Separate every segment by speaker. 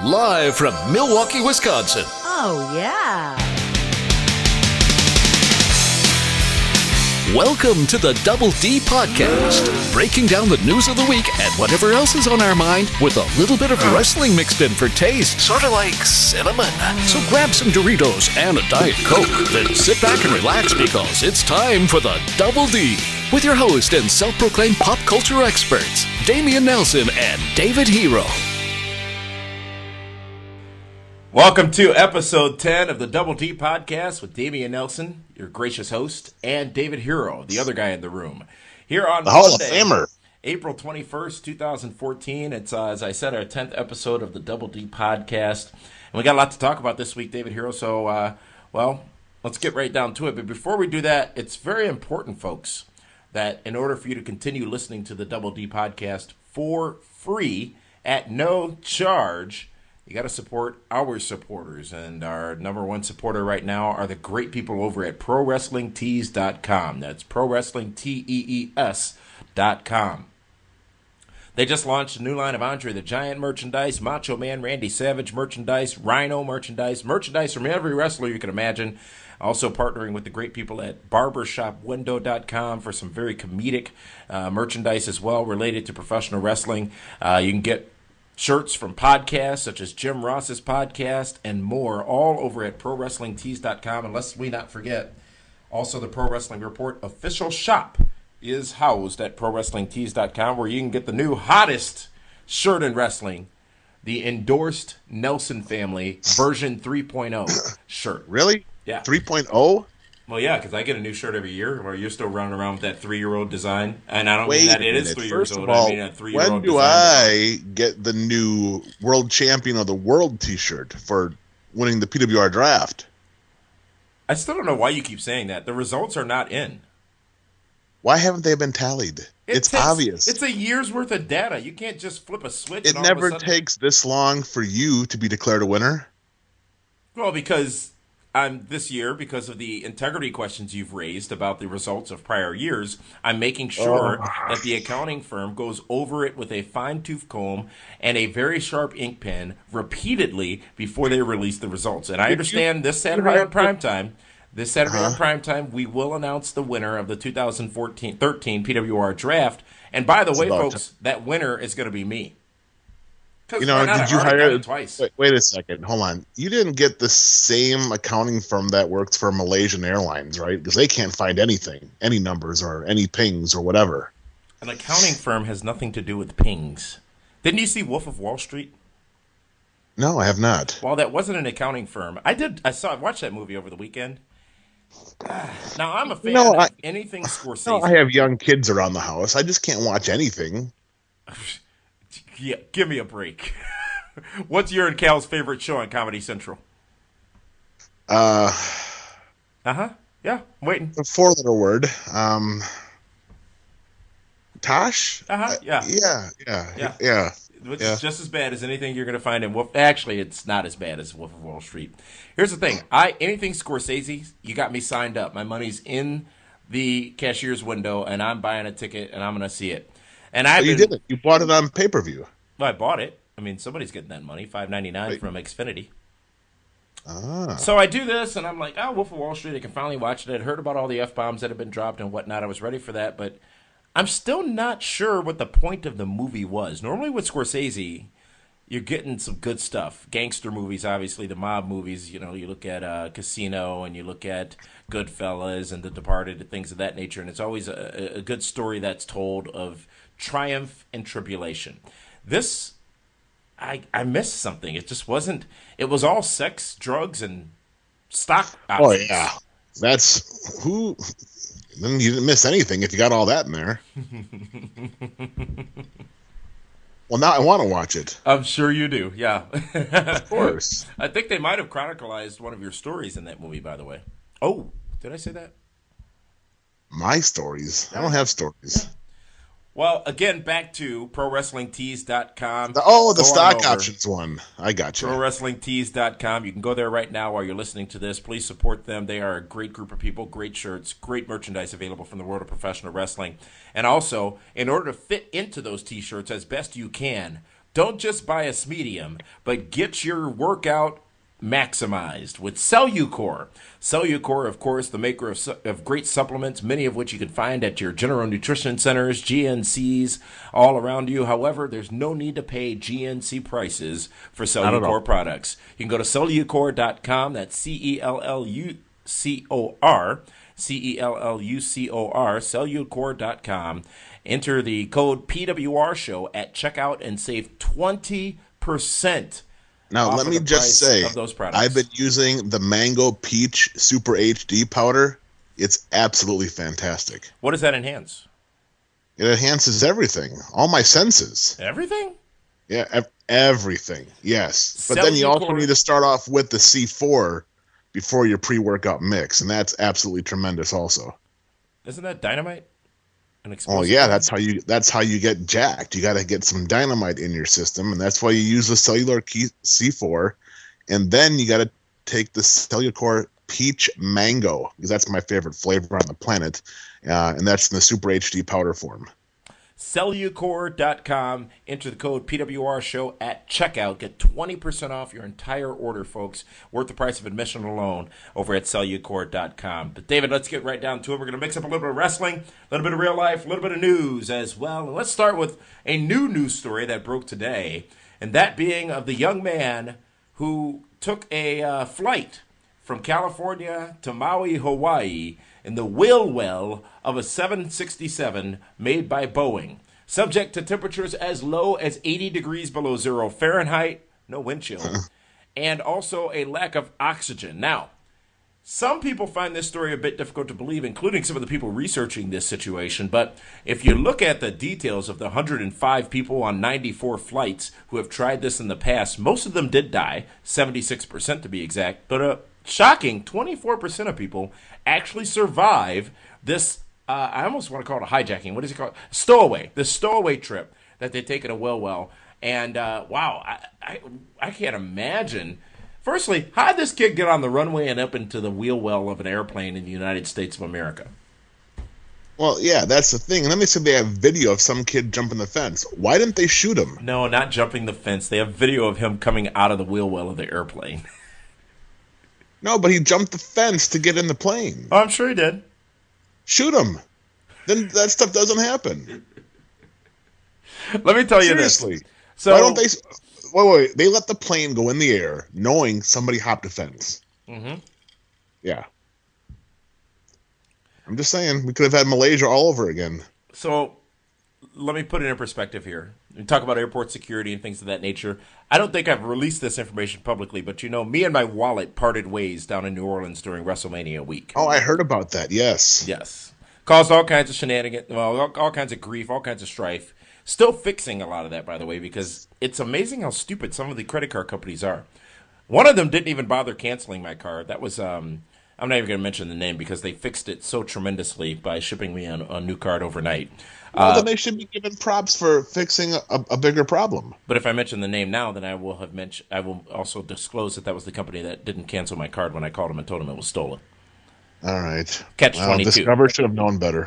Speaker 1: Live from Milwaukee, Wisconsin.
Speaker 2: Oh, yeah.
Speaker 1: Welcome to the Double D Podcast, breaking down the news of the week and whatever else is on our mind with a little bit of wrestling mixed in for taste, sort of like cinnamon. So grab some Doritos and a Diet Coke, then sit back and relax because it's time for the Double D with your host and self-proclaimed pop culture experts, Damian Nelson and David Hero.
Speaker 3: Welcome to episode 10 of the Double D Podcast with Damian Nelson, your gracious host, and David Hero, the other guy in the room. Here on
Speaker 4: the Hall of
Speaker 3: Monday,
Speaker 4: Famer.
Speaker 3: April 21st, 2014. It's, as I said, our 10th episode of the Double D Podcast. And we got a lot to talk about this week, David Hero, so, let's get right down to it. But before we do that, it's very important, folks, that in order for you to continue listening to the Double D Podcast for free at no charge, you got to support our supporters, and our number one supporter right now are the great people over at ProWrestlingTees.com. That's ProWrestlingTees.com. They just launched a new line of Andre the Giant merchandise, Macho Man Randy Savage merchandise, Rhino merchandise from every wrestler you can imagine. Also partnering with the great people at BarbershopWindow.com for some very comedic merchandise as well related to professional wrestling. You can get shirts from podcasts such as Jim Ross's podcast and more, all over at ProWrestlingTees.com. And lest we not forget, also the Pro Wrestling Report official shop is housed at ProWrestlingTees.com, where you can get the new hottest shirt in wrestling, the endorsed Nelson Family version 3.0 shirt.
Speaker 4: Really?
Speaker 3: Yeah.
Speaker 4: 3.0?
Speaker 3: Well, yeah, because I get a new shirt every year, where you're still running around with that 3-year-old design. And I don't mean that it is 3 years old. I mean a 3-year-old
Speaker 4: when do
Speaker 3: design.
Speaker 4: I get the new World Champion of the World t-shirt for winning the PWR draft?
Speaker 3: I still don't know why you keep saying that. The results are not in.
Speaker 4: Why haven't they been tallied? It's obvious.
Speaker 3: It's a year's worth of data. You can't just flip a switch.
Speaker 4: It
Speaker 3: and all of a
Speaker 4: never
Speaker 3: sudden...
Speaker 4: takes this long for you to be declared a winner.
Speaker 3: Well, because this year, because of the integrity questions you've raised about the results of prior years, I'm making sure that the accounting firm goes over it with a fine-tooth comb and a very sharp ink pen repeatedly before they release the results. And I understand this Saturday on primetime. This Saturday on primetime, we will announce the winner of the 2013 PWR draft. And by the way, folks, that winner is going to be me.
Speaker 4: You know, did you hire
Speaker 3: twice?
Speaker 4: Wait a second. Hold on. You didn't get the same accounting firm that works for Malaysian Airlines, right? Because they can't find anything, any numbers or any pings or whatever.
Speaker 3: An accounting firm has nothing to do with pings. Didn't you see Wolf of Wall Street?
Speaker 4: No, I have not.
Speaker 3: Well, that wasn't an accounting firm. I watched that movie over the weekend. Now, I'm a fan of anything Scorsese.
Speaker 4: No, I have young kids around the house. I just can't watch anything.
Speaker 3: Yeah, give me a break. What's your and Cal's favorite show on Comedy Central? Yeah, I'm waiting.
Speaker 4: A 4-letter word. Tosh?
Speaker 3: Yeah.
Speaker 4: Yeah.
Speaker 3: Which is just as bad as anything you're going to find in Wolf. Actually, it's not as bad as Wolf of Wall Street. Here's the thing. Anything Scorsese, you got me signed up. My money's in the cashier's window, and I'm buying a ticket, and I'm going to see it. And
Speaker 4: you did it. You bought it on pay-per-view.
Speaker 3: Well, I bought it. I mean, somebody's getting that money, $5.99 from Xfinity.
Speaker 4: Ah.
Speaker 3: So I do this, and I'm like, Wolf of Wall Street, I can finally watch it. I'd heard about all the F-bombs that have been dropped and whatnot. I was ready for that, but I'm still not sure what the point of the movie was. Normally with Scorsese, you're getting some good stuff. Gangster movies, obviously, the mob movies. You know, you look at Casino and you look at Goodfellas and The Departed and things of that nature, and it's always a good story that's told of triumph and tribulation. This, I missed something. It just wasn't. It was all sex, drugs, and stock options.
Speaker 4: Oh, yeah. That's who. Then you didn't miss anything if you got all that in there. Well, now I want to watch it.
Speaker 3: I'm sure you do, yeah.
Speaker 4: Of course.
Speaker 3: I think they might have chronicalized one of your stories in that movie, by the way. Oh, did I say that?
Speaker 4: My stories? I don't have stories.
Speaker 3: Well, again, back to ProWrestlingTees.com.
Speaker 4: The stock options one. I got you.
Speaker 3: ProWrestlingTees.com. You can go there right now while you're listening to this. Please support them. They are a great group of people, great shirts, great merchandise available from the world of professional wrestling. And also, in order to fit into those T-shirts as best you can, Don't just buy a Smedium, but get your workout maximized with Cellucor. Cellucor, of course, the maker of great supplements, many of which you can find at your General Nutrition Centers, GNCs, all around you. However, there's no need to pay GNC prices for Cellucor products. You can go to cellucor.com. That's Cellucor. Cellucor, cellucor.com. Enter the code PWR show at checkout and save 20%.
Speaker 4: Now, let me just say, I've been using the Mango Peach Super HD powder. It's absolutely fantastic.
Speaker 3: What does that enhance?
Speaker 4: It enhances everything, all my senses.
Speaker 3: Everything?
Speaker 4: Yeah, everything. Yes. But then you also need to start off with the C4 before your pre-workout mix, and that's absolutely tremendous also.
Speaker 3: Isn't that dynamite?
Speaker 4: Oh yeah, that's how you get jacked. You got to get some dynamite in your system, and that's why you use the Cellular C4, and then you got to take the Cellucor Peach Mango, because that's my favorite flavor on the planet, and that's in the Super HD powder form.
Speaker 3: Cellucor.com. Enter the code PWR show at checkout. Get 20% off your entire order, folks. Worth the price of admission alone over at Cellucor.com. But David, let's get right down to it. We're going to mix up a little bit of wrestling, a little bit of real life, a little bit of news as well. And let's start with a new news story that broke today, and that being of the young man who took a flight from California to Maui, Hawaii, in the wheel well of a 767 made by Boeing, subject to temperatures as low as 80 degrees below 0 Fahrenheit, no wind chill, and also a lack of oxygen. Now, some people find this story a bit difficult to believe, including some of the people researching this situation, but if you look at the details of the 105 people on 94 flights who have tried this in the past, most of them did die, 76% to be exact, but shocking, 24% of people actually survive this, I almost want to call it a hijacking. What is it called? Stowaway. The stowaway trip that they take at a well. And, wow, I can't imagine. Firstly, how did this kid get on the runway and up into the wheel well of an airplane in the United States of America?
Speaker 4: Well, yeah, that's the thing. And then they said they have video of some kid jumping the fence. Why didn't they shoot him?
Speaker 3: No, not jumping the fence. They have video of him coming out of the wheel well of the airplane.
Speaker 4: No, but he jumped the fence to get in the plane.
Speaker 3: Oh, I'm sure he did.
Speaker 4: Shoot him. Then that stuff doesn't happen.
Speaker 3: Let me tell you
Speaker 4: Seriously.
Speaker 3: this. So,
Speaker 4: why don't they... Wait. They let the plane go in the air knowing somebody hopped a fence.
Speaker 3: Mm-hmm.
Speaker 4: Yeah. I'm just saying, we could have had Malaysia all over again.
Speaker 3: So, let me put it in perspective here. We talk about airport security and things of that nature. I don't think I've released this information publicly, but me and my wallet parted ways down in New Orleans during WrestleMania week.
Speaker 4: Oh, I heard about that, yes.
Speaker 3: Yes. Caused all kinds of shenanigans, well, all kinds of grief, all kinds of strife. Still fixing a lot of that, by the way, because it's amazing how stupid some of the credit card companies are. One of them didn't even bother canceling my card. That was, I'm not even going to mention the name because they fixed it so tremendously by shipping me a new card overnight.
Speaker 4: Well, then they should be given props for fixing a bigger problem.
Speaker 3: But if I mention the name now, then I will also disclose that was the company that didn't cancel my card when I called them and told them it was stolen.
Speaker 4: All right.
Speaker 3: Catch 22.
Speaker 4: Discover should have known better.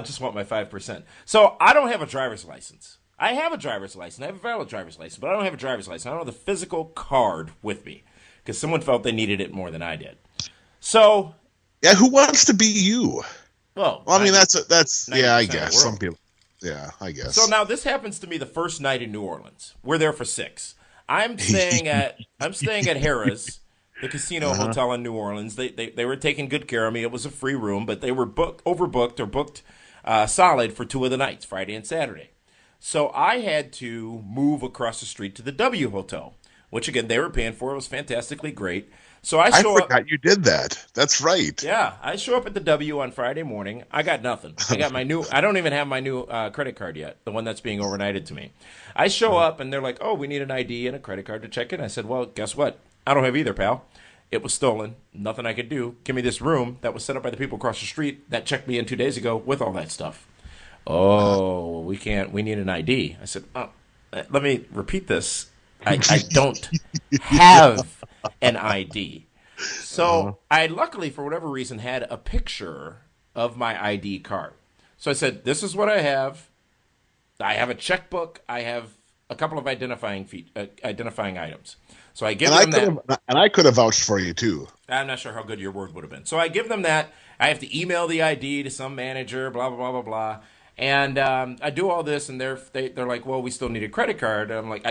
Speaker 3: Just want my 5%. So I don't have a driver's license. I have a driver's license. I have a valid driver's license, but I don't have a driver's license. I don't have the physical card with me because someone felt they needed it more than I did. So,
Speaker 4: yeah, who wants to be you?
Speaker 3: Well,
Speaker 4: I mean, that's yeah, I guess
Speaker 3: some
Speaker 4: people. Yeah, I guess.
Speaker 3: So now this happens to me the first night in New Orleans. We're there for 6. I'm staying at Harrah's, the casino hotel in New Orleans. They were taking good care of me. It was a free room, but they were overbooked or booked solid for 2 of the nights, Friday and Saturday. So I had to move across the street to the W Hotel, which again they were paying for. It was fantastically great. So I
Speaker 4: forgot you did that. That's right.
Speaker 3: Yeah, I show up at the W on Friday morning. I got nothing. I got my new. I don't even have my new credit card yet, the one that's being overnighted to me. I show up and they're like, "Oh, we need an ID and a credit card to check in." I said, "Well, guess what? I don't have either, pal. It was stolen. Nothing I could do. Give me this room that was set up by the people across the street that checked me in 2 days ago with all that stuff." Oh, we can't. We need an ID. I said, "Oh, let me repeat this. I don't have an ID." So I luckily, for whatever reason, had a picture of my ID card. So I said, "This is what I have. I have a checkbook. I have a couple of identifying items. So I give
Speaker 4: And
Speaker 3: them that.
Speaker 4: I could have vouched for you too.
Speaker 3: I'm not sure how good your word would have been. So I give them that. I have to email the ID to some manager, blah, blah, blah, blah, blah. And I do all this, and they're like, well, we still need a credit card. And I'm like,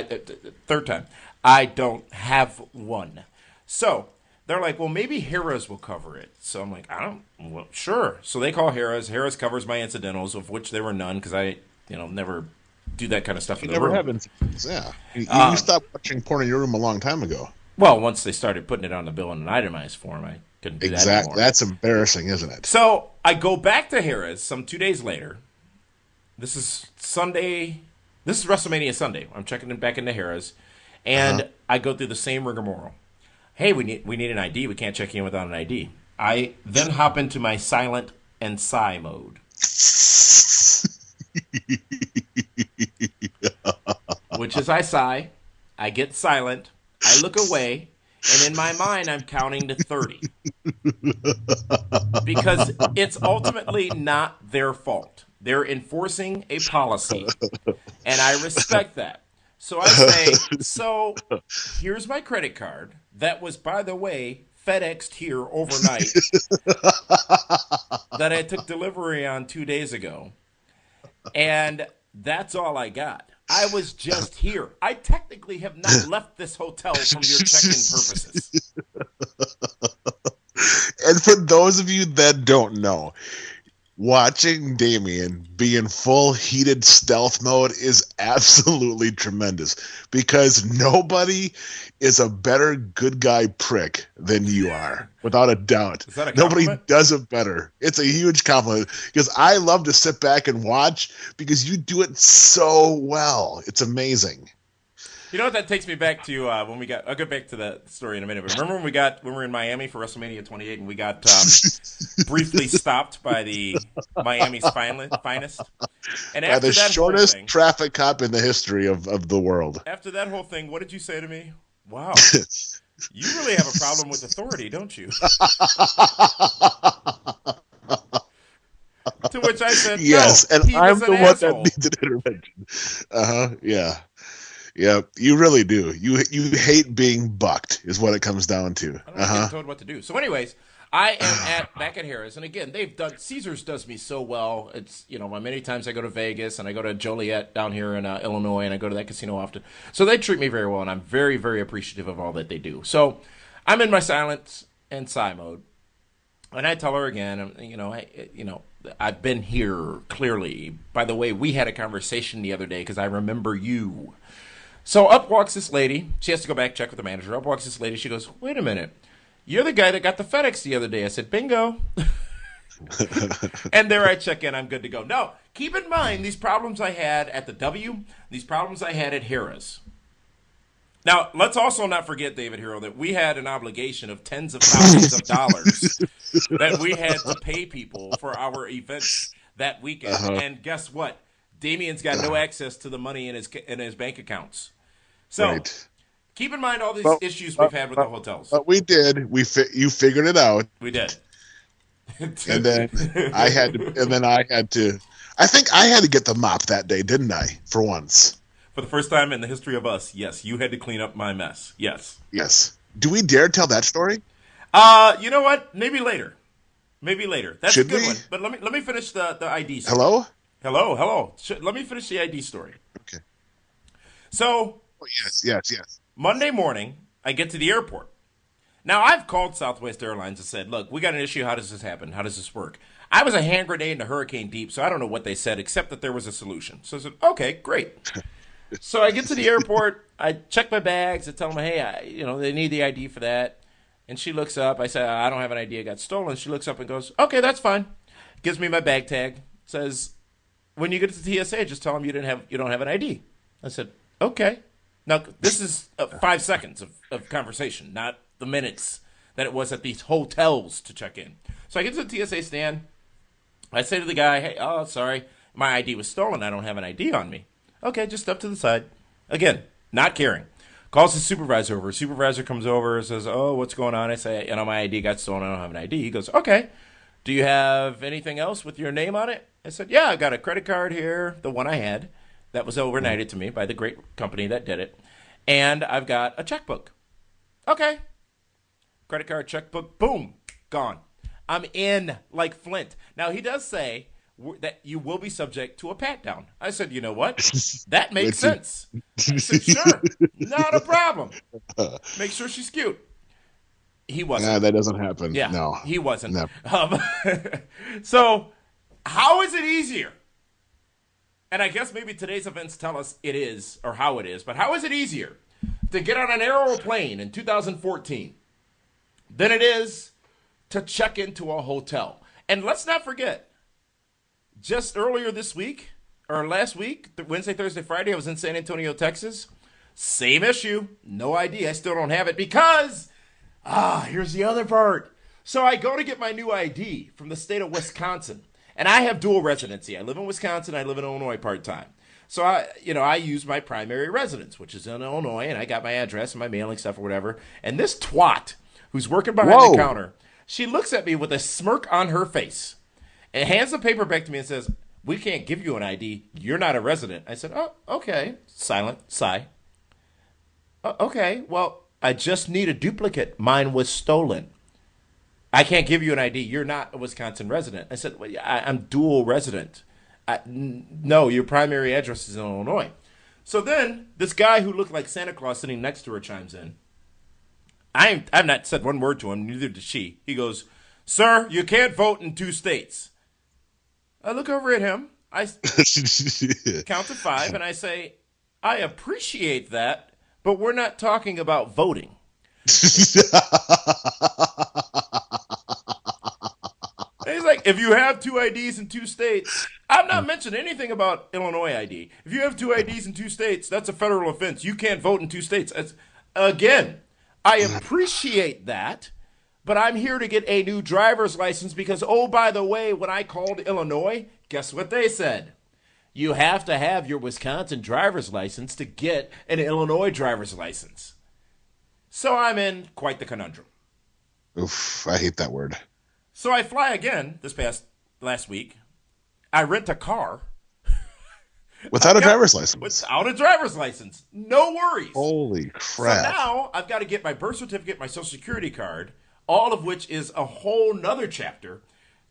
Speaker 3: third time, I don't have one. So they're like, well, maybe Harrah's will cover it. So I'm like, well, sure. So they call Harrah's. Harrah's covers my incidentals, of which there were none, because I, never do that kind of stuff in the room.
Speaker 4: Never have incidentals, yeah. You stopped watching porn in your room a long time ago.
Speaker 3: Well, once they started putting it on the bill in an itemized form, I couldn't do that anymore.
Speaker 4: That's embarrassing, isn't it?
Speaker 3: So I go back to Harrah's some 2 days later. This is Sunday. This is WrestleMania Sunday. I'm checking back into Harrah's, and I go through the same rigmarole. Hey, we need an ID. We can't check in without an ID. I then hop into my silent and sigh mode. Which is I sigh, I get silent, I look away, and in my mind I'm counting to 30. Because it's ultimately not their fault. They're enforcing a policy, and I respect that. So I say, so here's my credit card that was, by the way, FedExed here overnight that I took delivery on 2 days ago. And that's all I got. I was just here. I technically have not left this hotel from your check-in purposes.
Speaker 4: And for those of you that don't know, watching Damien be in full heated stealth mode is absolutely tremendous, because nobody is a better good guy prick than you are, without a doubt.
Speaker 3: Is that a
Speaker 4: Nobody
Speaker 3: compliment?
Speaker 4: does it better. It's a huge compliment, because I love to sit back and watch, because you do it so well. It's amazing.
Speaker 3: You know what that takes me back to when we got. I'll get back to that story in a minute. But remember when we were in Miami for WrestleMania 28 and we got briefly stopped by the Miami's finest. And
Speaker 4: By
Speaker 3: after
Speaker 4: the
Speaker 3: that
Speaker 4: shortest
Speaker 3: whole thing,
Speaker 4: traffic cop in the history of the world.
Speaker 3: after that whole thing, what did you say to me? Wow, you really have a problem with authority, don't you? To which I said,
Speaker 4: Yes,
Speaker 3: no,
Speaker 4: and
Speaker 3: he
Speaker 4: I'm
Speaker 3: was
Speaker 4: the
Speaker 3: an
Speaker 4: one
Speaker 3: asshole.
Speaker 4: that needs an intervention. Yeah. Yeah, you really do. You hate being bucked, is what it comes down to.
Speaker 3: I don't get told what to do. So, anyways, I am back at Harrah's, and again, Caesars does me so well. It's many times I go to Vegas and I go to Joliet down here in Illinois, and I go to that casino often. So they treat me very well, and I'm very, very appreciative of all that they do. So I'm in my silence and sigh mode, and I tell her again, I've been here clearly. By the way, we had a conversation the other day because I remember you. So up walks this lady. She has to go back, check with the manager. Up walks this lady. She goes, wait a minute. You're the guy that got the FedEx the other day. I said, bingo. And there I check in. I'm good to go. Now, keep in mind these problems I had at the W, these problems I had at Harrah's. Now, let's also not forget, David Hero, that we had an obligation of tens of thousands of dollars that we had to pay people for our events that weekend. And guess what? Damien's got no access to the money in his bank accounts. So
Speaker 4: Right.
Speaker 3: keep in mind all these issues we've had with the hotels.
Speaker 4: But we did. You figured it out,
Speaker 3: We did.
Speaker 4: and then I had to. I think I had to get the mop that day, didn't I? For once.
Speaker 3: For the first time in the history of us, yes, you had to clean up my mess. Yes.
Speaker 4: Yes. Do we dare tell that story?
Speaker 3: You know what? Maybe later. That's
Speaker 4: Should
Speaker 3: a good
Speaker 4: we?
Speaker 3: one. But let me finish the ID story.
Speaker 4: Hello?
Speaker 3: Hello. Let me finish the ID story.
Speaker 4: Okay.
Speaker 3: So
Speaker 4: Oh, yes.
Speaker 3: Monday morning, I get to the airport. Now, I've called Southwest Airlines and said, look, we got an issue. How does this happen? How does this work? I was a hand grenade in a hurricane deep, so I don't know what they said, except that there was a solution. So I said, okay, great. So I get to the airport. I check my bags. I tell them, hey, they need the ID for that. And she looks up. I say, I don't have an ID. It got stolen. She looks up and goes, okay, that's fine. Gives me my bag tag. Says, when you get to the TSA, just tell them you don't have an ID. I said, okay. Now, this is 5 seconds of conversation, not the minutes that it was at these hotels to check in. So I get to the TSA stand. I say to the guy, hey, sorry, my ID was stolen. I don't have an ID on me. Okay, just step to the side. Again, not caring. Calls his supervisor over. Supervisor comes over and says, oh, what's going on? I say, my ID got stolen. I don't have an ID. He goes, okay. Do you have anything else with your name on it? I said, yeah, I got a credit card here, the one I had. that was overnighted to me by the great company that did it. And I've got a checkbook. Okay. Credit card, checkbook, boom, gone. I'm in like Flint. Now, he does say that you will be subject to a pat down. I said, you know what? That makes sense. I said, sure, not a problem. Make sure she's cute. He wasn't.
Speaker 4: Nah, that doesn't happen.
Speaker 3: Yeah,
Speaker 4: no,
Speaker 3: he wasn't.
Speaker 4: No.
Speaker 3: So, how is it easier? And I guess maybe today's events tell us it is, or how it is, but how is it easier to get on an aeroplane in 2014 than it is to check into a hotel? And let's not forget, just earlier this week, or last week, Wednesday, Thursday, Friday, I was in San Antonio, Texas. Same issue. No ID. I still don't have it because, here's the other part. So I go to get my new ID from the state of Wisconsin. And I have dual residency. I live in Wisconsin. I live in Illinois part-time. So, I use my primary residence, which is in Illinois, and I got my address and my mailing stuff or whatever. And this twat who's working behind the counter, she looks at me with a smirk on her face and hands the paper back to me and says, we can't give you an ID. You're not a resident. I said, oh, okay. Silent, sigh. Okay, well, I just need a duplicate. Mine was stolen. I can't give you an ID. You're not a Wisconsin resident. I said, well, I'm dual resident. No, your primary address is in Illinois. So then this guy who looked like Santa Claus sitting next to her chimes in. I've not said one word to him, neither did she. He goes, sir, you can't vote in 2 states. I look over at him. I count to 5, and I say, I appreciate that, but we're not talking about voting. And he's like, if you have 2 IDs in 2 states, I'm not mentioning anything about Illinois ID. If you have 2 IDs in 2 states, that's a federal offense. You can't vote in 2 states. Again, I appreciate that, but I'm here to get a new driver's license because, oh, by the way, when I called Illinois, guess what they said? You have to have your Wisconsin driver's license to get an Illinois driver's license. So I'm in quite the conundrum.
Speaker 4: Oof, I hate that word.
Speaker 3: So I fly again last week. I rent a car.
Speaker 4: Without a driver's license.
Speaker 3: Without a driver's license. No worries.
Speaker 4: Holy crap.
Speaker 3: So now I've got to get my birth certificate, my social security card, all of which is a whole nother chapter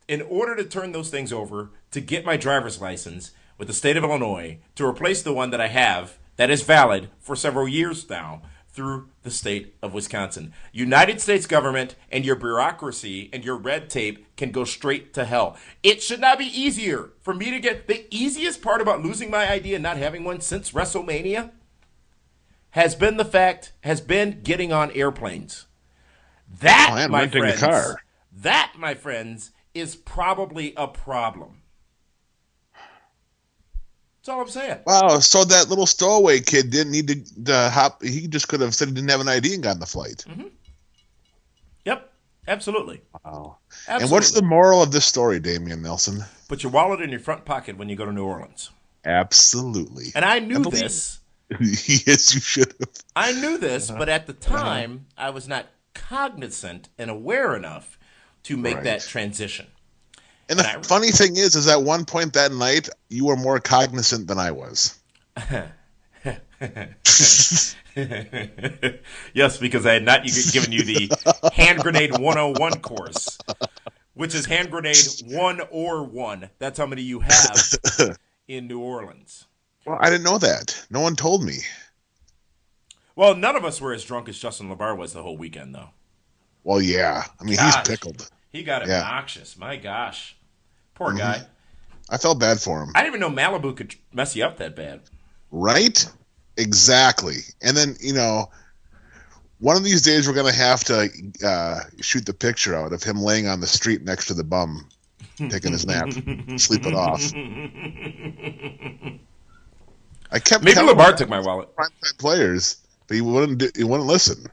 Speaker 3: in order to turn those things over to get my driver's license with the state of Illinois to replace the one that I have that is valid for several years now through the state of Wisconsin. United States government and your bureaucracy and your red tape can go straight to hell. It should not be easier for me to get the easiest part about losing my ID and not having one since WrestleMania has been getting on airplanes. That, my friends, is probably a problem. That's all I'm saying.
Speaker 4: Wow, so that little stowaway kid didn't need to hop. He just could have said he didn't have an ID and got on the flight.
Speaker 3: Mm-hmm. Yep, absolutely.
Speaker 4: Wow.
Speaker 3: Absolutely.
Speaker 4: And what's the moral of this story, Damian Nelson?
Speaker 3: Put your wallet in your front pocket when you go to New Orleans.
Speaker 4: Absolutely.
Speaker 3: And I knew this.
Speaker 4: Yes, you should have.
Speaker 3: I knew this, but at the time, I was not cognizant and aware enough to make that transition.
Speaker 4: And the funny thing is at one point that night, you were more cognizant than I was.
Speaker 3: Yes, because I had not given you the Hand Grenade 101 course, which is Hand Grenade 1 or 1. That's how many you have in New Orleans.
Speaker 4: Well, I didn't know that. No one told me.
Speaker 3: Well, none of us were as drunk as Justin LeBar was the whole weekend, though.
Speaker 4: Well, yeah. I mean, he's pickled.
Speaker 3: He got obnoxious. My gosh. Poor guy.
Speaker 4: I felt bad for him.
Speaker 3: I didn't even know Malibu could mess you up that bad.
Speaker 4: Right? Exactly. And then, one of these days we're going to have to shoot the picture out of him laying on the street next to the bum, taking his nap, sleeping off. I kept
Speaker 3: Maybe LeBar took my wallet.
Speaker 4: Primetime players, but he wouldn't listen,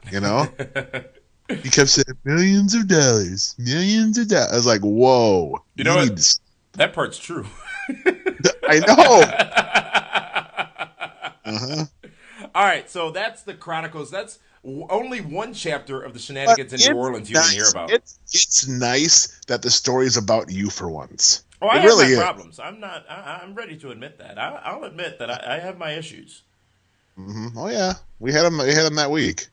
Speaker 4: He kept saying, millions of dollars. I was like, whoa.
Speaker 3: You know what? That part's true.
Speaker 4: I know.
Speaker 3: All right, so that's the Chronicles. That's only one chapter of the shenanigans in New Orleans you didn't hear about.
Speaker 4: It's nice that the story is about you for once.
Speaker 3: Oh, I
Speaker 4: It
Speaker 3: have
Speaker 4: really
Speaker 3: my
Speaker 4: is.
Speaker 3: problems. I'm not. I'm ready to admit that. I'll admit that I have my issues.
Speaker 4: Oh yeah, we had him. We had him that week.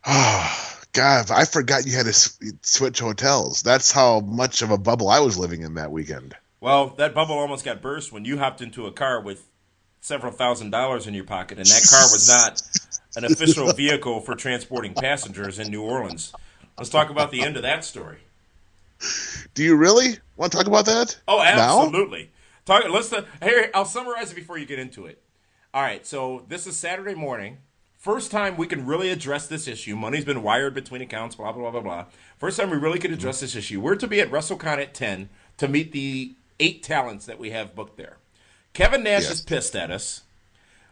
Speaker 4: Oh God, I forgot you had to switch hotels. That's how much of a bubble I was living in that weekend.
Speaker 3: Well, that bubble almost got burst when you hopped into a car with several $1,000s in your pocket, and that car was not an official vehicle for transporting passengers in New Orleans. Let's talk about the end of that story.
Speaker 4: Do you really want to talk about that
Speaker 3: Oh,
Speaker 4: now?
Speaker 3: absolutely. Here, I'll summarize it before you get into it. All right, so this is Saturday morning. First time we can really address this issue. Money's been wired between accounts, blah, blah, blah, blah, blah. First time we really could address this issue. We're to be at WrestleCon at 10 to meet the 8 talents that we have booked there. Kevin Nash is
Speaker 4: Yes.
Speaker 3: pissed at us.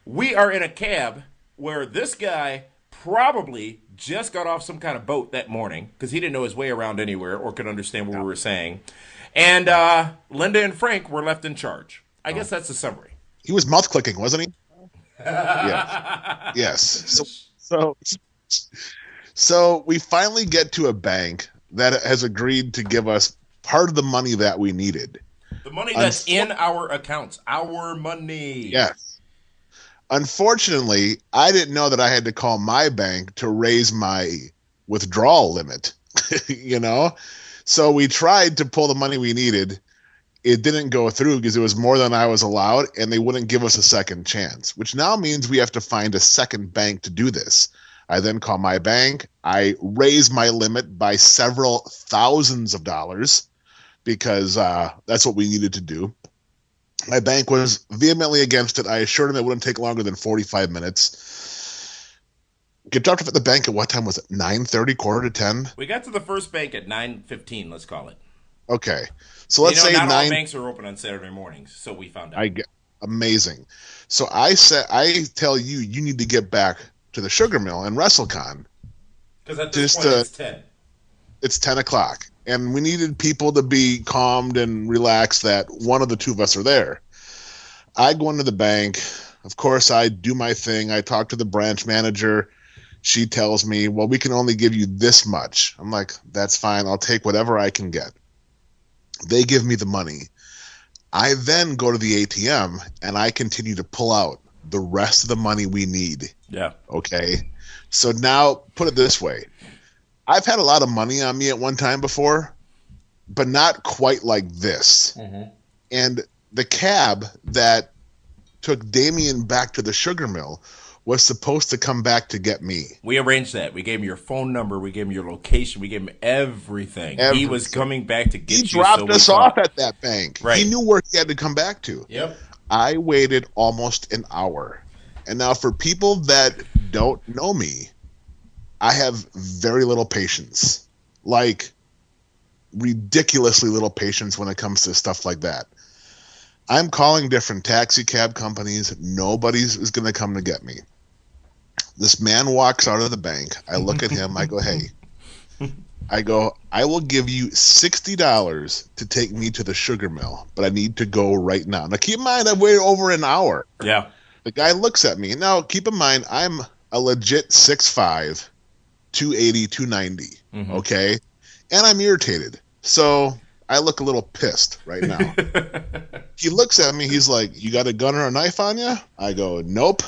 Speaker 3: We are in a cab where this guy probably just got off some kind of boat that morning because he didn't know his way around anywhere or could understand what we were saying. And Linda and Frank were left in charge. I guess that's the summary.
Speaker 4: He was mouth clicking, wasn't he? Yes. Yes. So we finally get to a bank that has agreed to give us part of the money that we needed.
Speaker 3: The money that's in our accounts. Our money.
Speaker 4: Yes. Unfortunately, I didn't know that I had to call my bank to raise my withdrawal limit, you know? So we tried to pull the money we needed. It didn't go through because it was more than I was allowed, and they wouldn't give us a second chance, which now means we have to find a second bank to do this. I then call my bank. I raise my limit by several thousands of dollars because that's what we needed to do. My bank was vehemently against it. I assured him it wouldn't take longer than 45 minutes. Get dropped off at the bank at what time was it? 9:30, quarter to 10?
Speaker 3: We got to the first bank at 9:15, let's call it.
Speaker 4: Okay. So let's say
Speaker 3: not all
Speaker 4: 9.
Speaker 3: banks are open on Saturday mornings, so we found out.
Speaker 4: I get amazing. So I tell you, you need to get back to the Sugar Mill and WrestleCon.
Speaker 3: Because at this
Speaker 4: Just,
Speaker 3: point, it's 10.
Speaker 4: It's 10 o'clock. And we needed people to be calmed and relaxed that one of the two of us are there. I go into the bank. Of course, I do my thing. I talk to the branch manager. She tells me, well, we can only give you this much. I'm like, that's fine. I'll take whatever I can get. They give me the money. I then go to the ATM and I continue to pull out the rest of the money we need.
Speaker 3: Yeah.
Speaker 4: Okay. So now put it this way. I've had a lot of money on me at one time before, but not quite like this.
Speaker 3: Mm-hmm.
Speaker 4: And the cab that took Damien back to the Sugar Mill was supposed to come back to get me.
Speaker 3: We arranged that. We gave him your phone number. We gave him your location. We gave him everything. He was coming back to get you.
Speaker 4: He dropped us off at that bank.
Speaker 3: Right.
Speaker 4: He knew where he had to come back to.
Speaker 3: Yep.
Speaker 4: I waited almost an hour. And now for people that don't know me, I have very little patience. Like, ridiculously little patience when it comes to stuff like that. I'm calling different taxi cab companies. Nobody's is going to come to get me. This man walks out of the bank. I look at him. I go, hey. I will give you $60 to take me to the Sugar Mill, but I need to go right now. Now, keep in mind, I've waited over an hour.
Speaker 3: Yeah.
Speaker 4: The guy looks at me. Now, keep in mind, I'm a legit 6'5", 280, 290, okay? And I'm irritated. So I look a little pissed right now. He looks at me. He's like, you got a gun or a knife on you? I go, nope.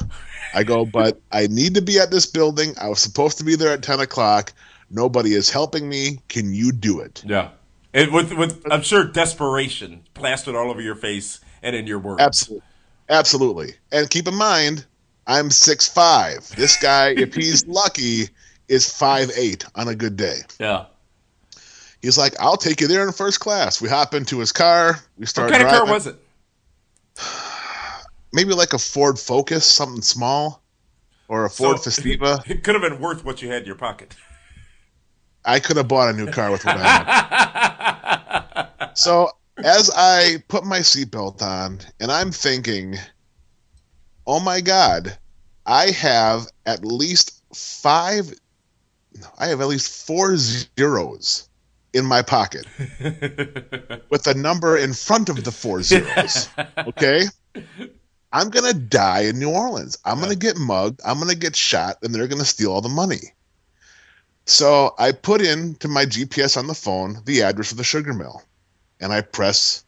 Speaker 4: I go, but I need to be at this building. I was supposed to be there at 10 o'clock. Nobody is helping me. Can you do it?
Speaker 3: Yeah. And with I'm sure, desperation plastered all over your face and in your words.
Speaker 4: Absolutely. Absolutely. And keep in mind, I'm 6'5". This guy, if he's lucky, is 5'8" on a good day.
Speaker 3: Yeah.
Speaker 4: He's like, I'll take you there in first class. We hop into his car. We start
Speaker 3: What kind
Speaker 4: driving.
Speaker 3: of car was it?
Speaker 4: Maybe like a Ford Focus, something small, or a Ford Festiva.
Speaker 3: It could have been worth what you had in your pocket.
Speaker 4: I could have bought a new car with what I had. So as I put my seatbelt on, and I'm thinking, oh my God, I have at least 4 zeros in my pocket with a number in front of the 4 zeros. Okay? I'm going to die in New Orleans. I'm going to get mugged. I'm going to get shot, and they're going to steal all the money. So I put into my GPS on the phone the address of the Sugar Mill. and I press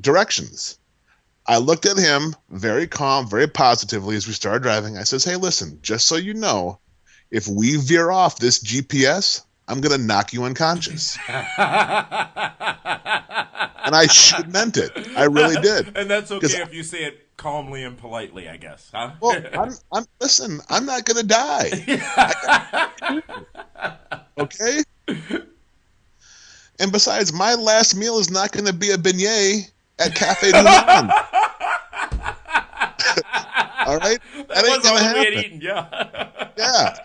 Speaker 4: directions. I looked at him very calm, very positively as we started driving. I says, hey, listen, just so you know, if we veer off this GPS, I'm going to knock you unconscious. And I meant it. I really did.
Speaker 3: And that's okay if you say it calmly and politely, I guess. Huh?
Speaker 4: Well, listen, I'm not going to die. Okay? And besides, my last meal is not going to be a beignet at Cafe du Monde. All right?
Speaker 3: That ain't going to happen.
Speaker 4: Eaten, yeah.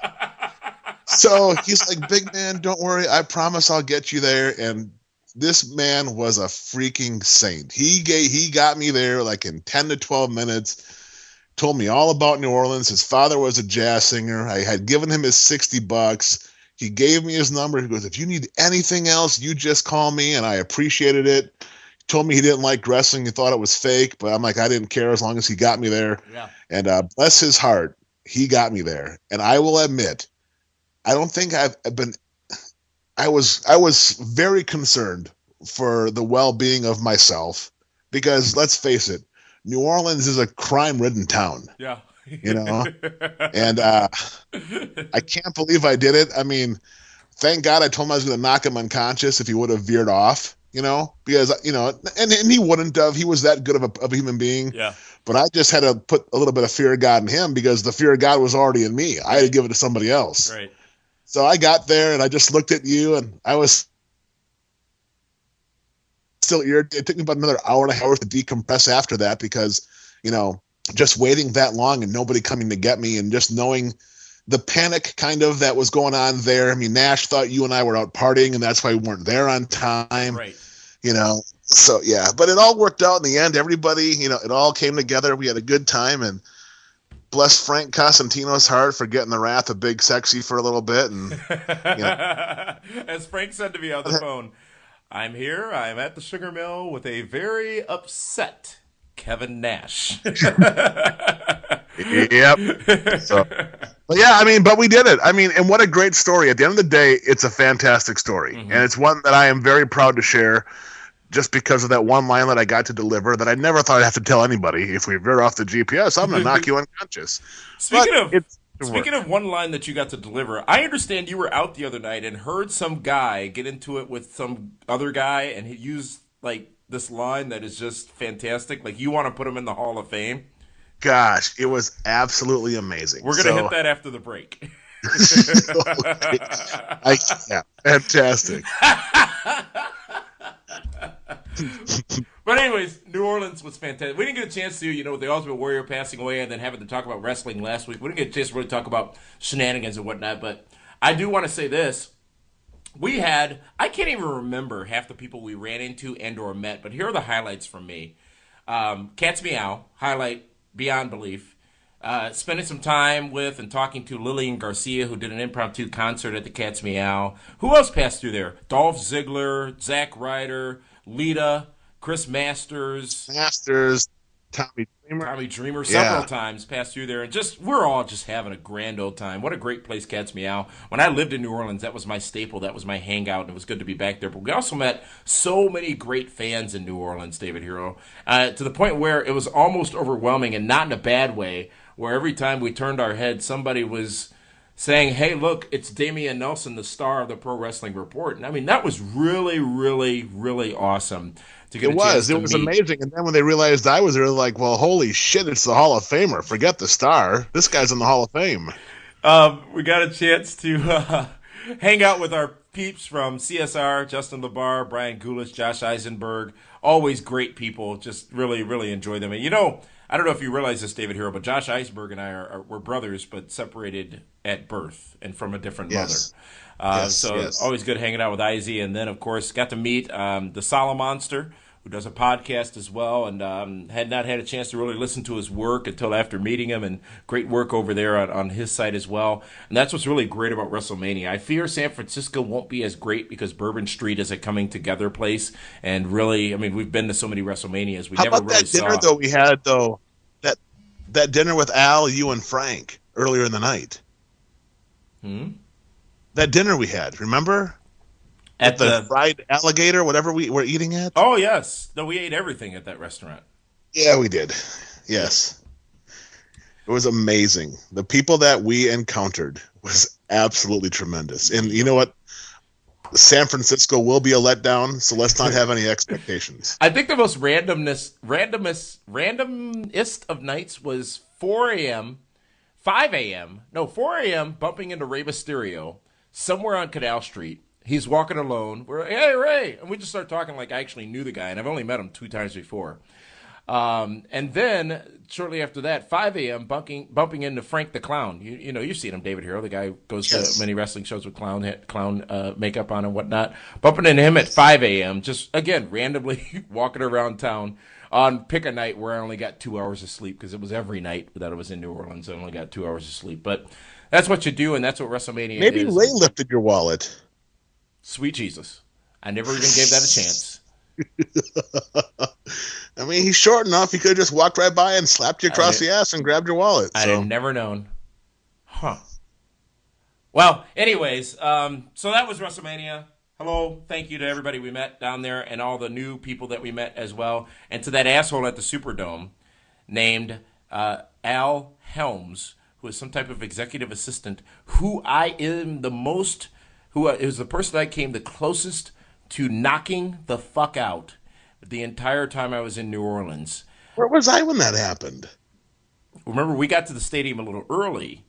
Speaker 4: So he's like, big man, don't worry. I promise I'll get you there. And this man was a freaking saint. He got me there like in 10 to 12 minutes, told me all about New Orleans. His father was a jazz singer. I had given him his $60. He gave me his number. He goes, if you need anything else, you just call me. And I appreciated it. He told me he didn't like wrestling. He thought it was fake. But I'm like, I didn't care as long as he got me there. Yeah. And bless his heart, he got me there. And I will admit, I don't think I was very concerned for the well-being of myself because let's face it, New Orleans is a crime-ridden town. Yeah. You know, and I can't believe I did it. I mean, thank God I told him I was going to knock him unconscious if he would have veered off, you know, because, you know, and he wouldn't have. He was that good of a human being. Yeah. But I just had to put a little bit of fear of God in him because the fear of God was already in me. I had to give it to somebody else. Right. So I got there and I just looked at you and I was still irritated. It took me about another hour and a half to decompress after that because, you know, just waiting that long and nobody coming to get me and just knowing the panic kind of that was going on there. I mean, Nash thought you and I were out partying and that's why we weren't there on time. Right. You know, so yeah, but it all worked out in the end. Everybody, you know, it all came together. We had a good time and bless Frank Cosentino's heart for getting the wrath of Big Sexy for a little bit. And you know.
Speaker 3: As Frank said to me on the phone, I'm here. I'm at the sugar mill with a very upset Kevin Nash.
Speaker 4: Yep. So, but yeah, I mean, but we did it. I mean, and what a great story. At the end of the day, it's a fantastic story. Mm-hmm. And it's one that I am very proud to share just because of that one line that I got to deliver that I never thought I'd have to tell anybody. If we veer off the GPS, I'm going to knock you unconscious.
Speaker 3: Speaking of one line that you got to deliver, I understand you were out the other night and heard some guy get into it with some other guy and he used like this line that is just fantastic. Like you want to put him in the Hall of Fame.
Speaker 4: Gosh, it was absolutely amazing.
Speaker 3: We're going to hit that after the break.
Speaker 4: Yeah, fantastic.
Speaker 3: But anyways, New Orleans was fantastic. We didn't get a chance to, you know, with the Ultimate Warrior passing away and then having to talk about wrestling last week. We didn't get a chance to really talk about shenanigans and whatnot. But I do want to say this. I can't even remember half the people we ran into and or met, but here are the highlights from me. Cat's Meow, highlight beyond belief. Spending some time with and talking to Lillian Garcia, who did an impromptu concert at the Cat's Meow. Who else passed through there? Dolph Ziggler, Zack Ryder, Lita, Chris Masters,
Speaker 4: Tommy
Speaker 3: Dreamer, several times passed through there, and we're all just having a grand old time. What a great place, Cat's Meow. When I lived in New Orleans, that was my staple, that was my hangout, and it was good to be back there. But we also met so many great fans in New Orleans, David Hero, to the point where it was almost overwhelming, and not in a bad way, where every time we turned our head, somebody was saying, hey, look, it's Damian Nelson, the star of the Pro Wrestling Report. And I mean, that was really, really, really awesome to get a chance to meet.
Speaker 4: It was amazing. And then when they realized I was there, they're like, well, holy shit, it's the Hall of Famer. Forget the star. This guy's in the Hall of Fame.
Speaker 3: We got a chance to hang out with our peeps from CSR, Justin LaBar, Brian Gulish, Josh Eisenberg. Always great people. Just really, really enjoy them. And, you know, I don't know if you realize this, David Hero, but Josh Eisenberg and I we're brothers, but separated at birth and from a different mother. It's always good hanging out with Izzy. And then, of course, got to meet the Solomonster, who does a podcast as well, and had not had a chance to really listen to his work until after meeting him, and great work over there on his site as well. And that's what's really great about WrestleMania. I fear San Francisco won't be as great because Bourbon Street is a coming together place, and really, I mean, we've been to so many WrestleManias.
Speaker 4: How about that dinner, though, we had, though? That dinner with Al, you, and Frank earlier in the night. That dinner we had, remember?
Speaker 3: At
Speaker 4: the fried alligator, whatever we were eating at.
Speaker 3: Oh yes, no, we ate everything at that restaurant.
Speaker 4: Yeah, we did. Yes, it was amazing. The people that we encountered was absolutely tremendous. And you know what? San Francisco will be a letdown, so let's not have any expectations.
Speaker 3: I think the most randomest of nights was 4 a.m., 5 a.m., no, 4 a.m., bumping into Rey Mysterio somewhere on Canal Street. He's walking alone. We're like, hey, Ray. And we just start talking like I actually knew the guy, and I've only met him 2 times before. And then shortly after that, 5 a.m., bumping into Frank the Clown. You know, you've seen him, David Hero. The guy who goes to many wrestling shows with clown makeup on and whatnot. Bumping into him at 5 a.m., just, again, randomly walking around town on pick a night where I only got 2 hours of sleep because it was every night that I was in New Orleans. I only got 2 hours of sleep. But that's what you do, and that's what WrestleMania is.
Speaker 4: Maybe Ray lifted your wallet.
Speaker 3: Sweet Jesus. I never even gave that a chance.
Speaker 4: I mean, he's short enough. He could have just walked right by and slapped you across the ass and grabbed your wallet.
Speaker 3: I'd have never known. Huh. Well, anyways, so that was WrestleMania. Hello. Thank you to everybody we met down there and all the new people that we met as well. And to that asshole at the Superdome named Al Helms, who is some type of executive assistant, who I am the most, who is the person I came the closest to knocking the fuck out the entire time I was in New Orleans.
Speaker 4: Where was I when that happened?
Speaker 3: Remember, we got to the stadium a little early,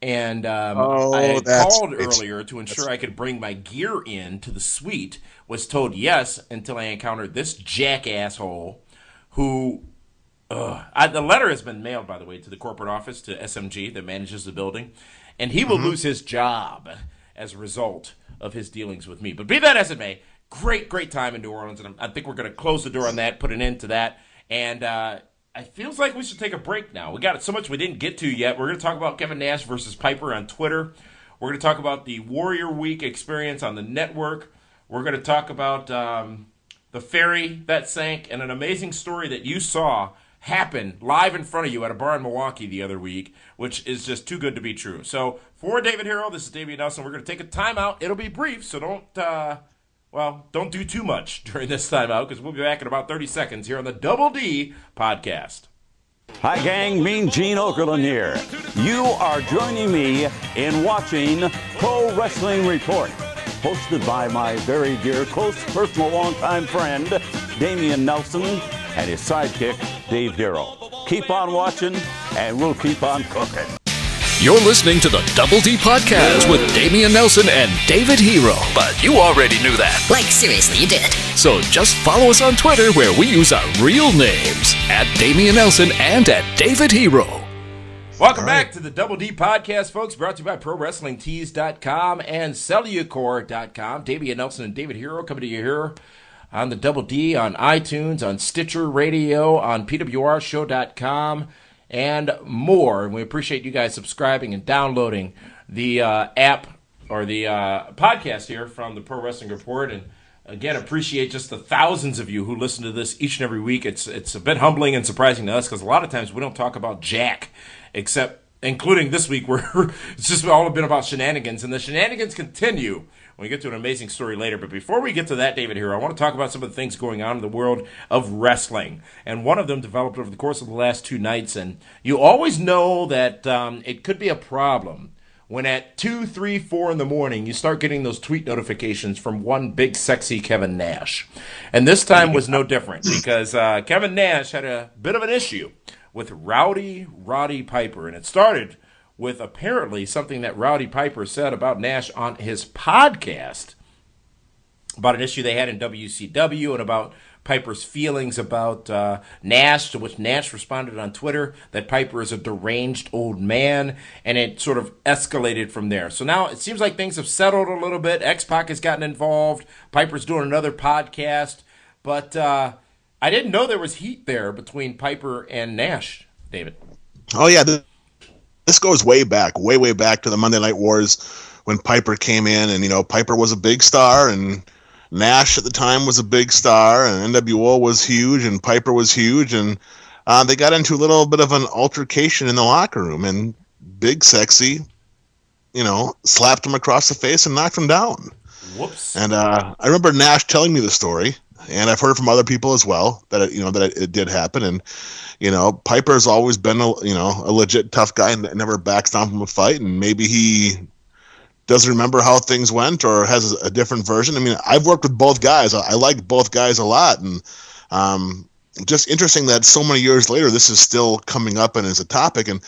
Speaker 3: and I had called earlier to ensure I could bring my gear in to the suite. Was told yes until I encountered this jackasshole who... the letter has been mailed, by the way, to the corporate office, to SMG that manages the building, and he will lose his job as a result of his dealings with me. But be that as it may, great time in New Orleans, and I think we're going to close the door on that, put an end to that, and it feels like we should take a break now. We got so much we didn't get to yet. We're going to talk about Kevin Nash versus Piper on Twitter. We're going to talk about the Warrior Week experience on the network. We're going to talk about the ferry that sank and an amazing story that you saw happen live in front of you at a bar in Milwaukee the other week, which is just too good to be true. So for David Hero, this is Damian Nelson. We're going to take a timeout. It'll be brief, so don't do too much during this timeout because we'll be back in about 30 seconds here on the Double D Podcast.
Speaker 2: Hi, gang. Mean Gene Okerlund here. You are joining me in watching Pro Wrestling Report, hosted by my very dear, close, personal, longtime friend, Damian Nelson, and his sidekick, Dave Hero. Keep on watching, and we'll keep on cooking.
Speaker 1: You're listening to the Double D Podcast with Damian Nelson and David Hero, but you already knew that.
Speaker 5: Like, seriously, you did.
Speaker 1: So just follow us on Twitter where we use our real names, at Damian Nelson and at David Hero.
Speaker 3: Welcome back to the Double D Podcast, folks, brought to you by ProWrestlingTees.com and Cellucor.com. Damian Nelson and David Hero coming to you here on the Double D, on iTunes, on Stitcher Radio, on PWRshow.com, and more. And we appreciate you guys subscribing and downloading the app or the podcast here from the Pro Wrestling Report. And again, appreciate just the thousands of you who listen to this each and every week. It's a bit humbling and surprising to us because a lot of times we don't talk about jack, including this week where it's just all been about shenanigans. And the shenanigans continue when we get to an amazing story later. But before we get to that, David, here, I want to talk about some of the things going on in the world of wrestling. And one of them developed over the course of the last 2 nights. And you always know that it could be a problem when at 2, 3, 4 in the morning you start getting those tweet notifications from one big sexy Kevin Nash. And this time was no different because Kevin Nash had a bit of an issue with Roddy Piper. And it started with apparently something that Roddy Piper said about Nash on his podcast about an issue they had in WCW and about Piper's feelings about Nash, to which Nash responded on Twitter that Piper is a deranged old man, and it sort of escalated from there. So now it seems like things have settled a little bit. X-Pac has gotten involved. Piper's doing another podcast, but I didn't know there was heat there between Piper and Nash, David.
Speaker 4: Oh, yeah. This goes way back to the Monday Night Wars when Piper came in, and, Piper was a big star, and Nash at the time was a big star, and NWO was huge, and Piper was huge, and they got into a little bit of an altercation in the locker room, and Big Sexy, slapped him across the face and knocked him down.
Speaker 3: Whoops.
Speaker 4: And I remember Nash telling me the story, and I've heard from other people as well that it did happen. And Piper's always been a legit tough guy and never backs down from a fight. And maybe he doesn't remember how things went or has a different version. I mean, I've worked with both guys. I like both guys a lot, and just interesting that so many years later this is still coming up and is a topic. And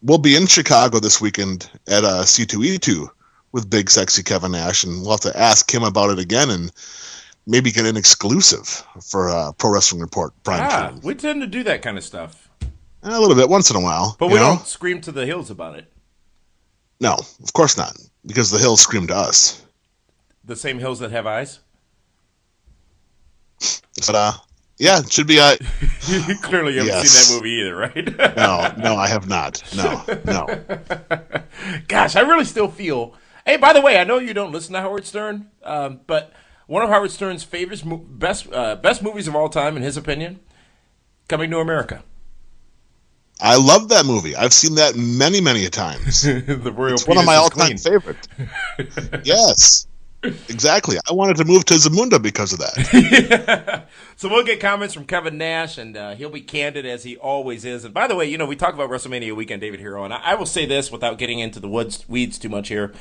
Speaker 4: we'll be in Chicago this weekend at C2E2 with Big Sexy Kevin Nash, and we'll have to ask him about it again and maybe get an exclusive for Pro Wrestling Report prime time.
Speaker 3: We tend to do that kind of stuff.
Speaker 4: A little bit, once in a while.
Speaker 3: But we don't scream to the hills about it.
Speaker 4: No, of course not, because the hills scream to us.
Speaker 3: The same hills that have eyes?
Speaker 4: But, yeah, it should be.
Speaker 3: You clearly haven't seen that movie either, right?
Speaker 4: No, I have not. No.
Speaker 3: Gosh, I really still feel. Hey, by the way, I know you don't listen to Howard Stern, but one of Howard Stern's favorite, best movies of all time, in his opinion, Coming to America.
Speaker 4: I love that movie. I've seen that many, many times.
Speaker 3: It's
Speaker 4: one of my all-time favorites. Yes, exactly. I wanted to move to Zamunda because of that.
Speaker 3: So we'll get comments from Kevin Nash, and he'll be candid as he always is. And by the way, we talk about WrestleMania weekend, David Hero, and I will say this without getting into the weeds too much here.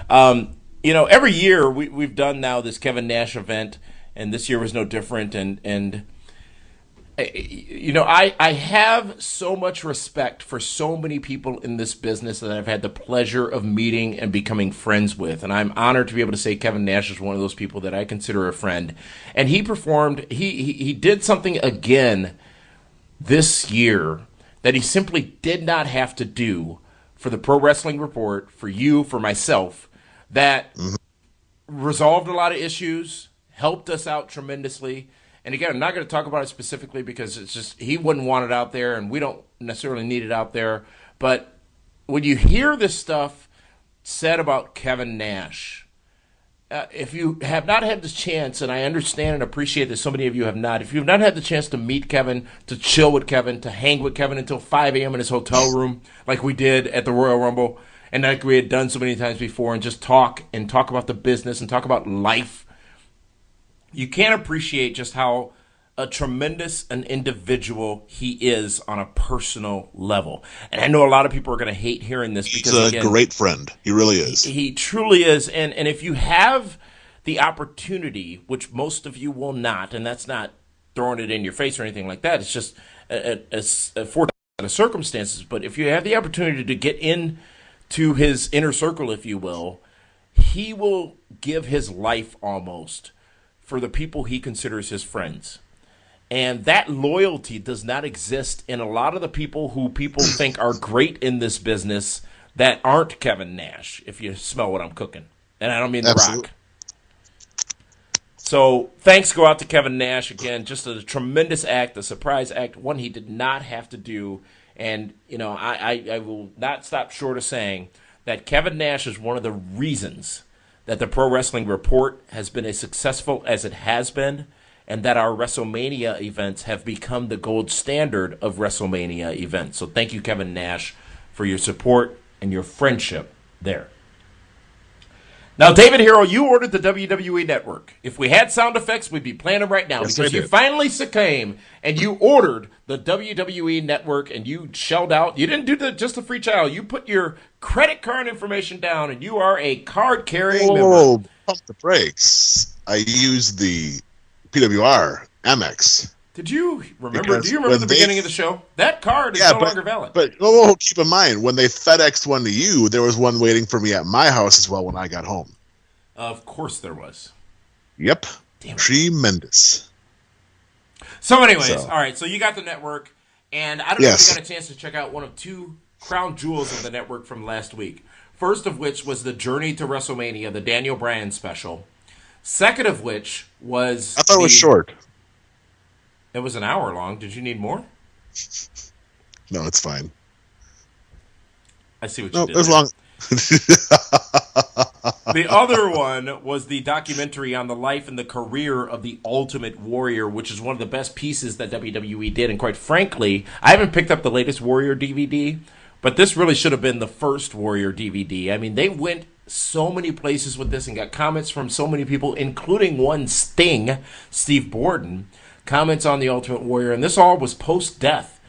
Speaker 3: Every year we've done now this Kevin Nash event, and this year was no different. And I have so much respect for so many people in this business that I've had the pleasure of meeting and becoming friends with. And I'm honored to be able to say Kevin Nash is one of those people that I consider a friend. And he performed, he did something again this year that he simply did not have to do for the Pro Wrestling Report, for you, for myself, that resolved a lot of issues, helped us out tremendously. And again, I'm not going to talk about it specifically because it's just he wouldn't want it out there, and we don't necessarily need it out there. But when you hear this stuff said about Kevin Nash, if you have not had the chance, and I understand and appreciate that so many of you have not, if you've not had the chance to meet Kevin, to chill with Kevin, to hang with Kevin until 5 a.m. in his hotel room like we did at the Royal Rumble, and like we had done so many times before, and just talk about the business and talk about life, you can't appreciate just how a tremendous an individual he is on a personal level. And I know a lot of people are going to hate hearing this because
Speaker 4: he's a great friend. He really is.
Speaker 3: He truly is. And if you have the opportunity, which most of you will not, and that's not throwing it in your face or anything like that, it's just a fortunate set of circumstances. But if you have the opportunity to get into his inner circle, if you will, he will give his life almost for the people he considers his friends. And that loyalty does not exist in a lot of the people who people think are great in this business that aren't Kevin Nash, if you smell what I'm cooking. And I don't mean The Rock. So thanks go out to Kevin Nash again. Just a tremendous act, a surprise act, one he did not have to do. And, I will not stop short of saying that Kevin Nash is one of the reasons that the Pro Wrestling Report has been as successful as it has been, and that our WrestleMania events have become the gold standard of WrestleMania events. So thank you, Kevin Nash, for your support and your friendship there. Now, David Hero, you ordered the WWE Network. If we had sound effects, we'd be playing them right now, because you finally succumbed and you ordered the WWE Network and you shelled out. You didn't do just the free trial. You put your credit card information down, and you are a card-carrying member.
Speaker 4: Oh, pump the brakes. I used the PWR Amex.
Speaker 3: Do you remember the beginning of the show? That card is no longer valid.
Speaker 4: But keep in mind, when they FedExed one to you, there was one waiting for me at my house as well when I got home.
Speaker 3: Of course there was.
Speaker 4: Yep. Tremendous.
Speaker 3: So anyways, all right, so you got the network, and I don't know if you got a chance to check out one of two crown jewels of the network from last week. First of which was the Journey to WrestleMania, the Daniel Bryan special. Second of which was...
Speaker 4: I thought it was short.
Speaker 3: It was an hour long. Did you need more?
Speaker 4: No, it's fine.
Speaker 3: I see what you did.
Speaker 4: It was long.
Speaker 3: The other one was the documentary on the life and the career of the Ultimate Warrior, which is one of the best pieces that WWE did. And quite frankly, I haven't picked up the latest Warrior DVD, but this really should have been the first Warrior DVD. I mean, they went so many places with this and got comments from so many people, including one Sting, Steve Borden, comments on The Ultimate Warrior. And this all was post-death.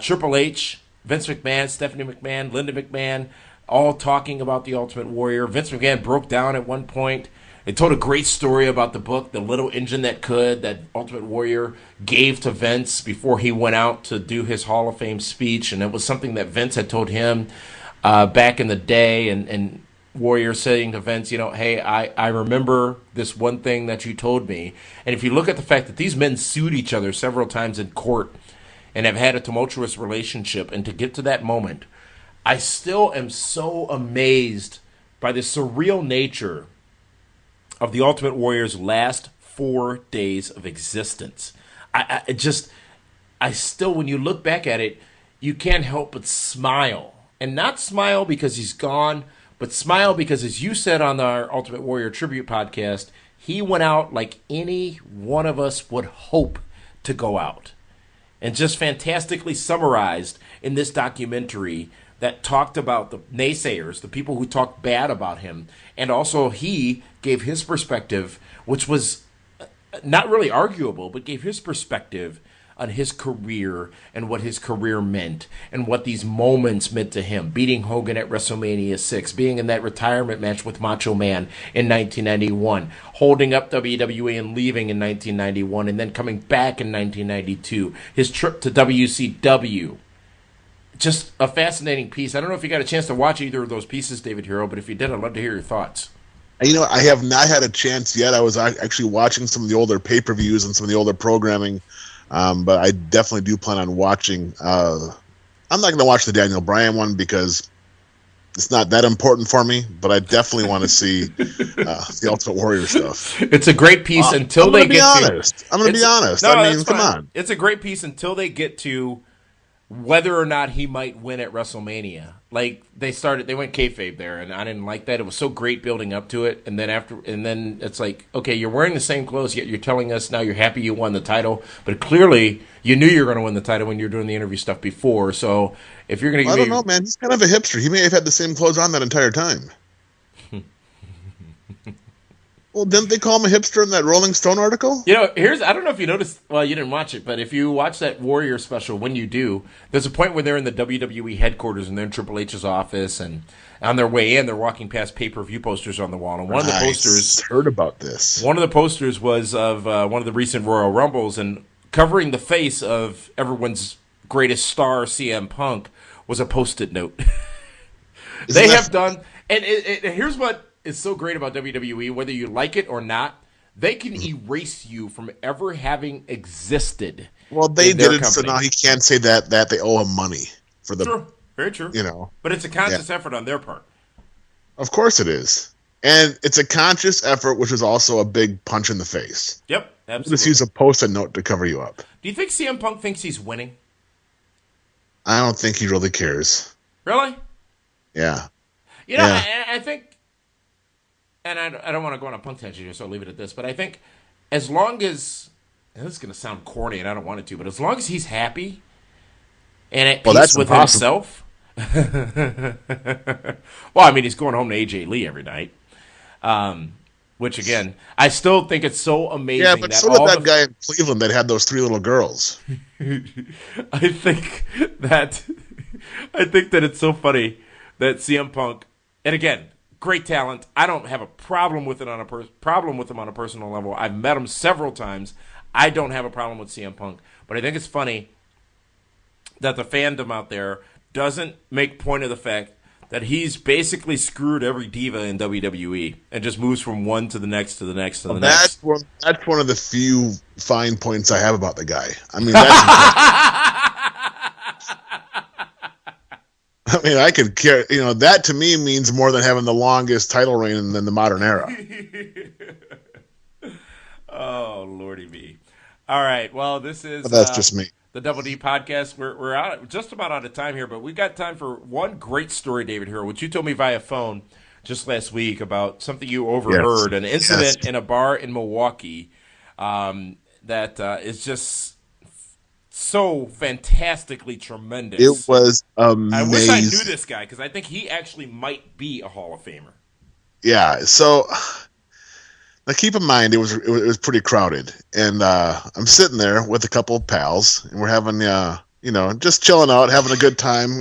Speaker 3: Triple H, Vince McMahon, Stephanie McMahon, Linda McMahon, all talking about The Ultimate Warrior. Vince McMahon broke down at one point. They told a great story about the book, The Little Engine That Could, that Ultimate Warrior gave to Vince before he went out to do his Hall of Fame speech. And it was something that Vince had told him back in the day. And Warrior saying to Vince, hey, I remember this one thing that you told me. And if you look at the fact that these men sued each other several times in court and have had a tumultuous relationship, and to get to that moment, I still am so amazed by the surreal nature of the Ultimate Warrior's last 4 days of existence. I still, when you look back at it, you can't help but smile. And not smile because he's gone, but smile because, as you said on our Ultimate Warrior Tribute podcast, he went out like any one of us would hope to go out. And just fantastically summarized in this documentary that talked about the naysayers, the people who talked bad about him, and also he gave his perspective, which was not really arguable, but gave his perspective on his career and what his career meant and what these moments meant to him. Beating Hogan at WrestleMania 6, being in that retirement match with Macho Man in 1991, holding up WWE and leaving in 1991, and then coming back in 1992, his trip to WCW. Just a fascinating piece. I don't know if you got a chance to watch either of those pieces, David Hero, but if you did, I'd love to hear your thoughts.
Speaker 4: I have not had a chance yet. I was actually watching some of the older pay-per-views and some of the older programming, but I definitely do plan on watching. I'm not going to watch the Daniel Bryan one because it's not that important for me, but I definitely want to see the Ultimate Warrior stuff.
Speaker 3: It's a great piece until they get
Speaker 4: to... I'm going to be honest.
Speaker 3: No,
Speaker 4: I mean, come on.
Speaker 3: It's a great piece until they get to whether or not he might win at WrestleMania. Like, they went kayfabe there, and I didn't like that. It was so great building up to it, and then it's like, okay, you're wearing the same clothes, yet you're telling us now you're happy you won the title, but clearly you knew you were going to win the title when you were doing the interview stuff before. So if you're going to,
Speaker 4: I don't know, man. He's kind of a hipster. He may have had the same clothes on that entire time. Well, didn't they call him a hipster in that Rolling Stone article?
Speaker 3: I don't know if you noticed, well, you didn't watch it, but if you watch that Warrior special, when you do, there's a point where they're in the WWE headquarters and they're in Triple H's office, and on their way in, they're walking past pay-per-view posters on the wall. And one of the posters...
Speaker 4: heard about this.
Speaker 3: One of the posters was of one of the recent Royal Rumbles, and covering the face of everyone's greatest star, CM Punk, was a Post-it note. They have done... And here's what is so great about WWE, whether you like it or not, they can erase you from ever having existed.
Speaker 4: Well, they did it, so now he can't say that they owe him money for the.
Speaker 3: True, very true. But it's a conscious effort on their part.
Speaker 4: Of course it is, and it's a conscious effort, which is also a big punch in the face.
Speaker 3: Yep, absolutely.
Speaker 4: Just use a Post-it note to cover you up.
Speaker 3: Do you think CM Punk thinks he's winning?
Speaker 4: I don't think he really cares.
Speaker 3: Really?
Speaker 4: Yeah.
Speaker 3: I think. And I don't want to go on a Punk tangent here, so I'll leave it at this. But I think as long as, and this is going to sound corny and I don't want it to, but as long as he's happy and at peace with himself. Well, I mean, he's going home to AJ Lee every night. Which, again, I still think it's so amazing.
Speaker 4: Yeah, but so did that guy in Cleveland that had those 3 little girls.
Speaker 3: I think that it's so funny that CM Punk, and again, great talent. I don't have a problem with it on problem with him on a personal level. I've met him several times. I don't have a problem with CM Punk, but I think it's funny that the fandom out there doesn't make point of the fact that he's basically screwed every diva in WWE and just moves from one to the next to the next to the next.
Speaker 4: That's one of the few fine points I have about the guy. I mean, that's I mean, I could care. That to me means more than having the longest title reign in the modern era.
Speaker 3: Oh, Lordy me! All right, well, this is
Speaker 4: that's just me.
Speaker 3: The Double D podcast. We're just about out of time here, but we got time for one great story, David Hero, which you told me via phone just last week about something you overheard, an incident in a bar in Milwaukee that is just so fantastically tremendous.
Speaker 4: It was amazing.
Speaker 3: I wish I knew this guy because I think he actually might be a Hall of Famer.
Speaker 4: yeah. So now keep in mind it was pretty crowded, and I'm sitting there with a couple of pals, and we're having just chilling out, having a good time,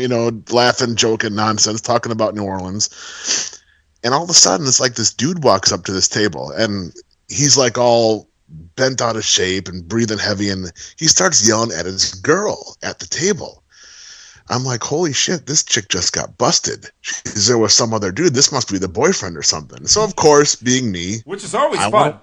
Speaker 4: laughing, joking, nonsense, talking about New Orleans. And all of a sudden, it's like this dude walks up to this table, and he's like all bent out of shape and breathing heavy, and he starts yelling at his girl at the table. I'm like, holy shit, this chick just got busted. There was some other dude. This must be the boyfriend or something. So, of course, being me,
Speaker 3: which is always fun.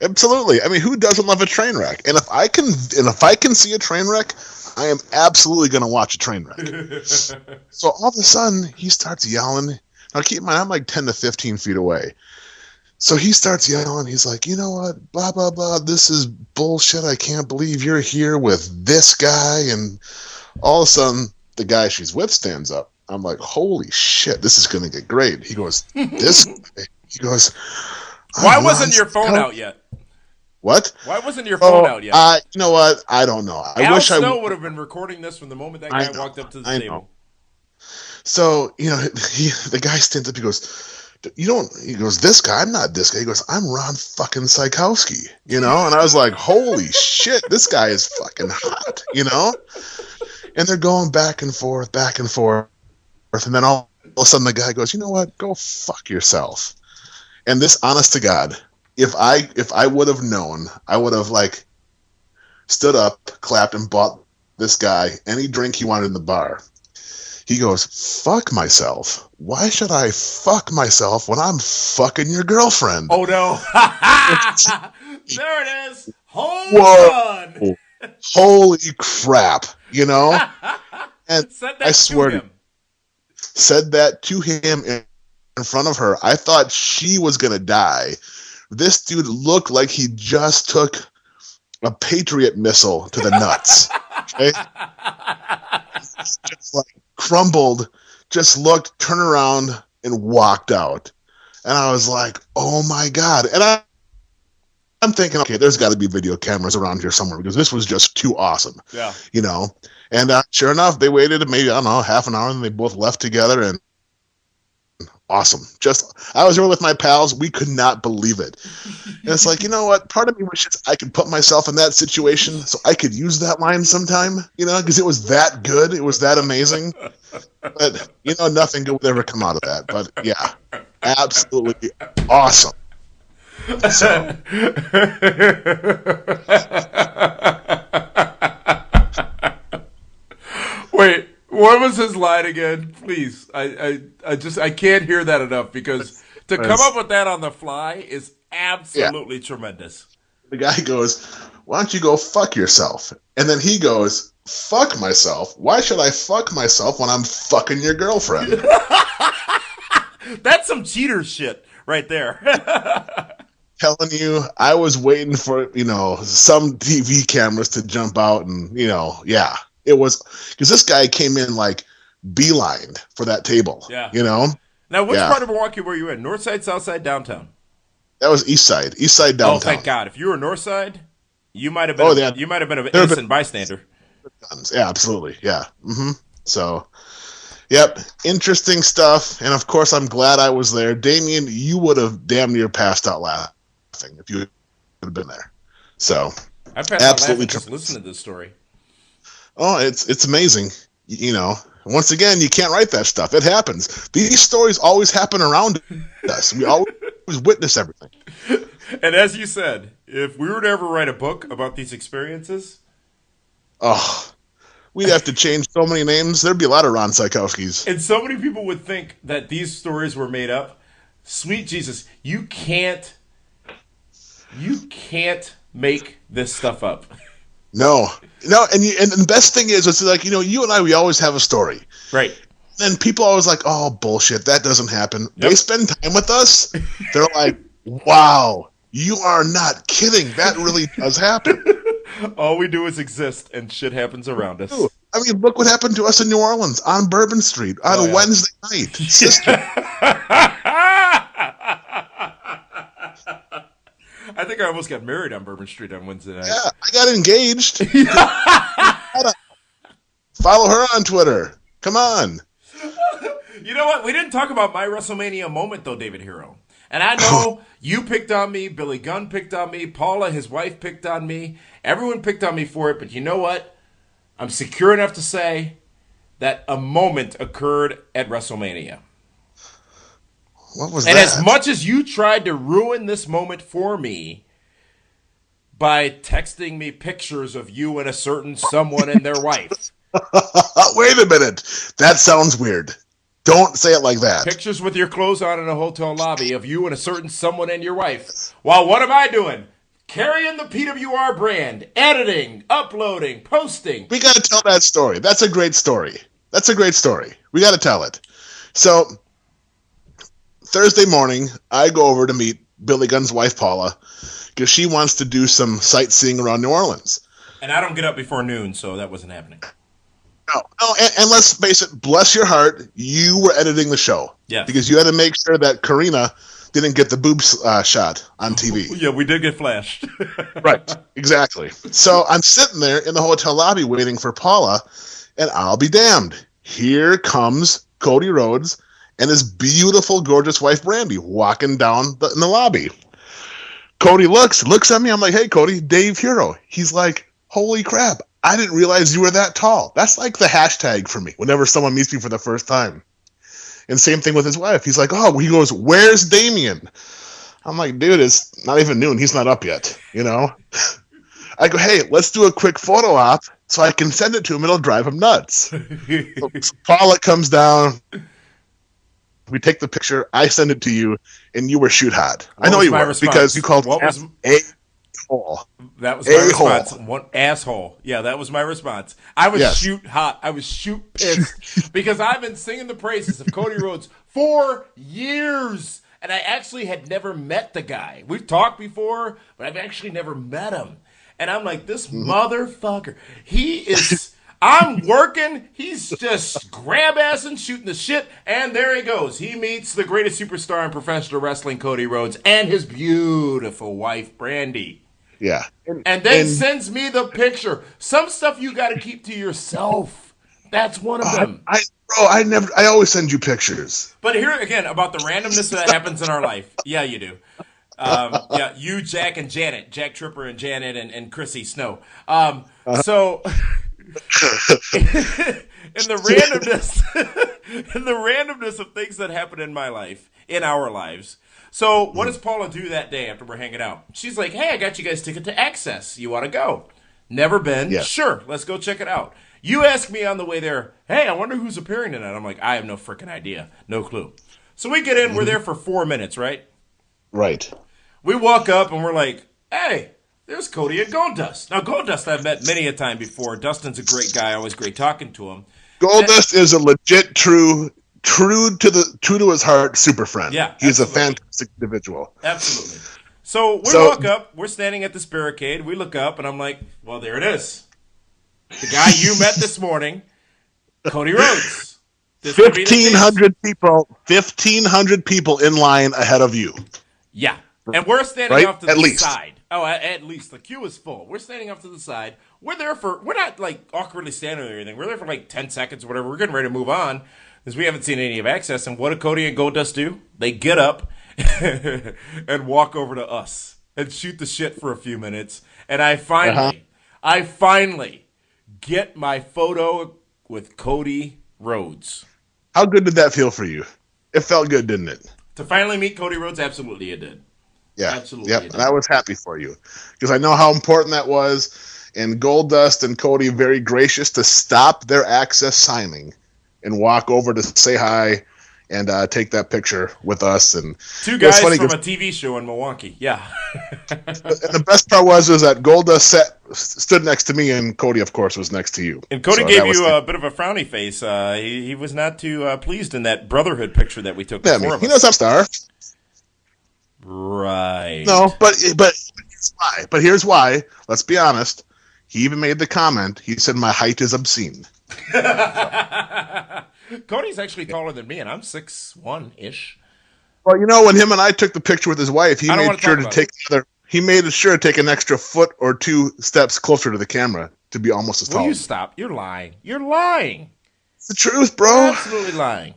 Speaker 4: Absolutely. I mean, who doesn't love a train wreck? And if I can see a train wreck, I am absolutely going to watch a train wreck. So all of a sudden, he starts yelling. Now, keep in mind, I'm like 10 to 15 feet away. So he starts yelling. He's like, you know what? Blah, blah, blah. This is bullshit. I can't believe you're here with this guy. And all of a sudden, the guy she's with stands up. I'm like, holy shit, this is going to get great. He goes, this guy. He goes,
Speaker 3: why wasn't your phone out yet?
Speaker 4: What?
Speaker 3: Why wasn't your phone out yet?
Speaker 4: You know what? I don't know.
Speaker 3: Al Snow would have been recording this from the moment that guy walked up to the table.
Speaker 4: So, the guy stands up. He goes, he goes, this guy, I'm not this guy. He goes, I'm Ron fucking Sikowski, And I was like, holy shit, this guy is fucking hot, And they're going back and forth. And then all of a sudden the guy goes, you know what? Go fuck yourself. And this, honest to God, if I would have known, I would have stood up, clapped, and bought this guy any drink he wanted in the bar. He goes, fuck myself. Why should I fuck myself when I'm fucking your girlfriend?
Speaker 3: Oh, no. There it is. Home run.
Speaker 4: Holy crap. And I swear
Speaker 3: to him.
Speaker 4: Said that to him in front of her. I thought she was going to die. This dude looked like he just took a Patriot missile to the nuts. Okay? Just crumbled, just looked, turned around, and walked out. And I was like, oh my God. And I'm thinking, okay, there's got to be video cameras around here somewhere because this was just too awesome.
Speaker 3: Yeah.
Speaker 4: And sure enough, they waited maybe, I don't know, half an hour, and they both left together, and awesome. I was there with my pals. We could not believe it. And it's like, you know what? Part of me wishes I could put myself in that situation so I could use that line sometime, because it was that good. It was that amazing. But, nothing good would ever come out of that. But, yeah, absolutely awesome. So.
Speaker 3: Wait, what was his line again? Please, I can't hear that enough because to come up with that on the fly is absolutely tremendous.
Speaker 4: The guy goes, why don't you go fuck yourself? And then he goes, fuck myself? Why should I fuck myself when I'm fucking your girlfriend?
Speaker 3: That's some cheater shit right there.
Speaker 4: Telling you, I was waiting for, some TV cameras to jump out and, yeah. It was because this guy came in beeline for that table.
Speaker 3: Yeah.
Speaker 4: Now,
Speaker 3: which part of Milwaukee were you in? North side, south side, downtown?
Speaker 4: That was east side downtown.
Speaker 3: Oh, thank God! If you were north side, you might have been. You might have been an innocent bystander.
Speaker 4: Yeah, absolutely. Yeah. Mm-hmm. So, yep, interesting stuff. And of course, I'm glad I was there. Damien, you would have damn near passed out laughing if you had been there. So,
Speaker 3: I passed out laughing just listening to this story.
Speaker 4: Oh, it's amazing. Once again, you can't write that stuff. It happens. These stories always happen around us. We always witness everything.
Speaker 3: And as you said, if we were to ever write a book about these experiences,
Speaker 4: we'd have to change so many names. There'd be a lot of Ron Sikowskis.
Speaker 3: And so many people would think that these stories were made up. Sweet Jesus, you can't make this stuff up.
Speaker 4: No, and the best thing is, it's you and I, we always have a story.
Speaker 3: Right.
Speaker 4: And people are always like, oh, bullshit, that doesn't happen. Yep. They spend time with us. They're like, wow, you are not kidding. That really does happen.
Speaker 3: All we do is exist, and shit happens around us.
Speaker 4: I mean, look what happened to us in New Orleans on Bourbon Street on a Wednesday night. Sister.
Speaker 3: I think I almost got married on Bourbon Street on Wednesday night.
Speaker 4: Yeah, I got engaged. Follow her on Twitter. Come on.
Speaker 3: know what? We didn't talk about my WrestleMania moment, though, David Hero. And I know you picked on me, Billy Gunn picked on me, Paula, his wife, picked on me. Everyone picked on me for it, but you know what? I'm secure enough to say that a moment occurred at WrestleMania.
Speaker 4: What was
Speaker 3: and
Speaker 4: that?
Speaker 3: as much as you tried to ruin this moment for me by texting me pictures of you and a certain someone and their wife.
Speaker 4: Wait a minute. That sounds weird. Don't say it like that.
Speaker 3: Pictures with your clothes on in a hotel lobby of you and a certain someone and your wife. While what am I doing? Carrying the PWR brand, editing, uploading, posting.
Speaker 4: We got to tell that story. That's a great story. We got to tell it. So, Thursday morning, I go over to meet Billy Gunn's wife, Paula, because she wants to do some sightseeing around New Orleans.
Speaker 3: And I don't get up before noon, so that wasn't happening.
Speaker 4: No, and let's face it, bless your heart, you were editing the show.
Speaker 3: Yeah.
Speaker 4: Because you had to make sure that Karina didn't get the boobs shot on TV.
Speaker 3: Yeah, we did get flashed.
Speaker 4: Right, exactly. So I'm sitting there in the hotel lobby waiting for Paula, and I'll be damned. Here comes Cody Rhodes and his beautiful, gorgeous wife, Brandy, walking down in the lobby. Cody looks at me. I'm like, hey, Cody, Dave Hero. He's like, holy crap. I didn't realize you were that tall. That's like the hashtag for me whenever someone meets me for the first time. And same thing with his wife. He's like, oh, he goes, where's Damien? I'm like, dude, it's not even noon. He's not up yet, you know? I go, hey, let's do a quick photo op so I can send it to him. It'll drive him nuts. So Paula comes down. We take the picture. I send it to you, and you were shoot hot. I know you were because you called
Speaker 3: what was
Speaker 4: a-hole.
Speaker 3: That was my response. One asshole. Yeah, that was my response. I was shoot hot. I was shoot pissed because I've been singing the praises of Cody Rhodes for years, and I actually had never met the guy. We've talked before, but I've actually never met him. And I'm like, this motherfucker. He is. I'm working. He's just grab-assing, shooting the shit, and there he goes. He meets the greatest superstar in professional wrestling, Cody Rhodes, and his beautiful wife, Brandy.
Speaker 4: Yeah.
Speaker 3: And then sends me the picture. Some stuff you got to keep to yourself. That's one of them.
Speaker 4: I always send you pictures.
Speaker 3: But here again about the randomness that happens in our life. Yeah, you do. Yeah, you, Jack, and Janet, Jack Tripper and Janet and Chrissy Snow. So in the randomness of things that happen in my life, in our lives. So what does Paula do that day after we're hanging out? She's like, hey, I got you guys ticket to Access. You want to go? Never been. Yeah. Sure, let's go check it out. You ask me on the way there, hey, I wonder who's appearing tonight. I'm like, I have no freaking idea. No clue. So we get in. We're there for 4 minutes, right?
Speaker 4: Right.
Speaker 3: We walk up and we're like, hey, there's Cody and Goldust. Now, Goldust I've met many a time before. Dustin's a great guy. Always great talking to him.
Speaker 4: Goldust is a legit, true to his heart super friend.
Speaker 3: Yeah,
Speaker 4: he's a fantastic individual.
Speaker 3: Absolutely. So we walk up. We're standing at this barricade. We look up, and I'm like, well, there it is. The guy you met this morning, Cody Rhodes.
Speaker 4: 1,500 people. 1,500 people in line ahead of you.
Speaker 3: Yeah, and we're standing off to the
Speaker 4: least.
Speaker 3: side. Oh, at least the queue is full. We're standing off to the side. We're not like awkwardly standing there or anything. We're there for like 10 seconds or whatever. We're getting ready to move on because we haven't seen any of Access. And what do Cody and Goldust do? They get up and walk over to us and shoot the shit for a few minutes. And I finally get my photo with Cody Rhodes.
Speaker 4: How good did that feel for you? It felt good, didn't it?
Speaker 3: To finally meet Cody Rhodes, absolutely it did.
Speaker 4: Yeah,
Speaker 3: absolutely.
Speaker 4: Yep. And I was happy for you because I know how important that was. And Goldust and Cody very gracious to stop their Access signing and walk over to say hi and take that picture with us. And
Speaker 3: two guys from a TV show in Milwaukee. Yeah.
Speaker 4: And the best part was that Goldust stood next to me, and Cody, of course, was next to you.
Speaker 3: And Cody gave you a bit of a frowny face. He was not too pleased in that brotherhood picture that we took.
Speaker 4: Yeah, he knows I'm a star.
Speaker 3: Right.
Speaker 4: No, but here's why. But here's why. Let's be honest. He even made the comment. He said, my height is obscene.
Speaker 3: Cody's actually taller than me, and I'm 6'1"-ish.
Speaker 4: Well, you know, when him and I took the picture with his wife, he made sure to take an extra foot or 2 steps closer to the camera to be almost as tall.
Speaker 3: Will you stop? You're lying. You're lying.
Speaker 4: It's the truth, bro.
Speaker 3: Absolutely lying.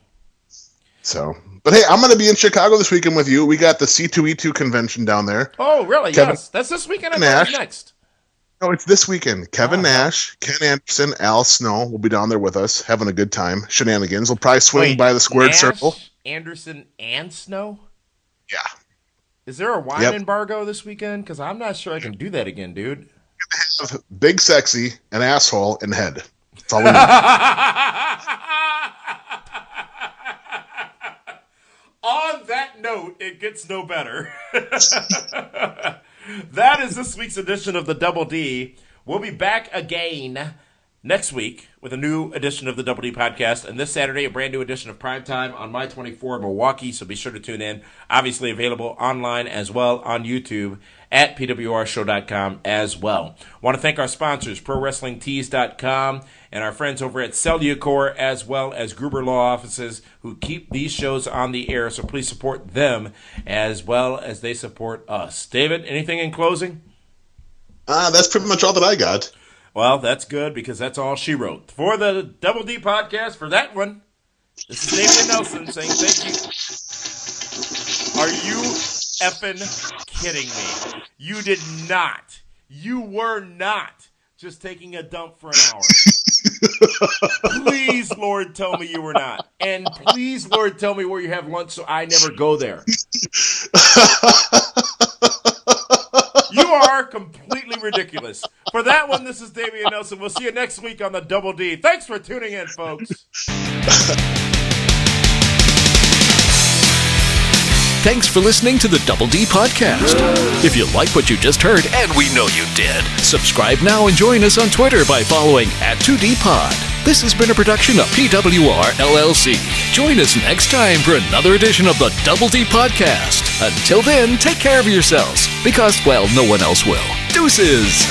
Speaker 4: So, but hey, I'm going to be in Chicago this weekend with you. We got the C2E2 convention down there.
Speaker 3: Oh, really? Yes. That's this weekend. I thought it was next.
Speaker 4: No, it's this weekend. Kevin Nash, Ken Anderson, Al Snow will be down there with us, having a good time. Shenanigans. We'll probably swing by the squared
Speaker 3: Nash,
Speaker 4: circle.
Speaker 3: Anderson, and Snow?
Speaker 4: Yeah.
Speaker 3: Is there a wine embargo this weekend? Because I'm not sure I can do that again, dude.
Speaker 4: Have Big Sexy, an asshole, and head. That's all we need.
Speaker 3: On that note, it gets no better. That is this week's edition of the Double D. We'll be back again next week with a new edition of the Double D podcast. And this Saturday, a brand new edition of Primetime on My 24 Milwaukee. So be sure to tune in. Obviously available online as well on YouTube at pwrshow.com as well. Want to thank our sponsors, ProWrestlingTees.com, and our friends over at Cellucor, as well as Gruber Law Offices, who keep these shows on the air. So please support them as well as they support us. David, anything in closing?
Speaker 4: That's pretty much all that I got.
Speaker 3: Well, that's good because that's all she wrote. For the Double D podcast, for that one, this is Damian Nelson saying thank you. Are you effing kidding me? You did not. You were not just taking a dump for an hour. Please, Lord, tell me you were not. And please, Lord, tell me where you have lunch so I never go there. You are completely ridiculous. For that one, this is Damian Nelson. We'll see you next week on the Double D. Thanks for tuning in, folks.
Speaker 1: Thanks for listening to the Double D podcast. If you like what you just heard, and we know you did, subscribe now and join us on Twitter by following @2DPod. This has been a production of PWR LLC. Join us next time for another edition of the Double D podcast. Until then, take care of yourselves, because, well, no one else will. Deuces!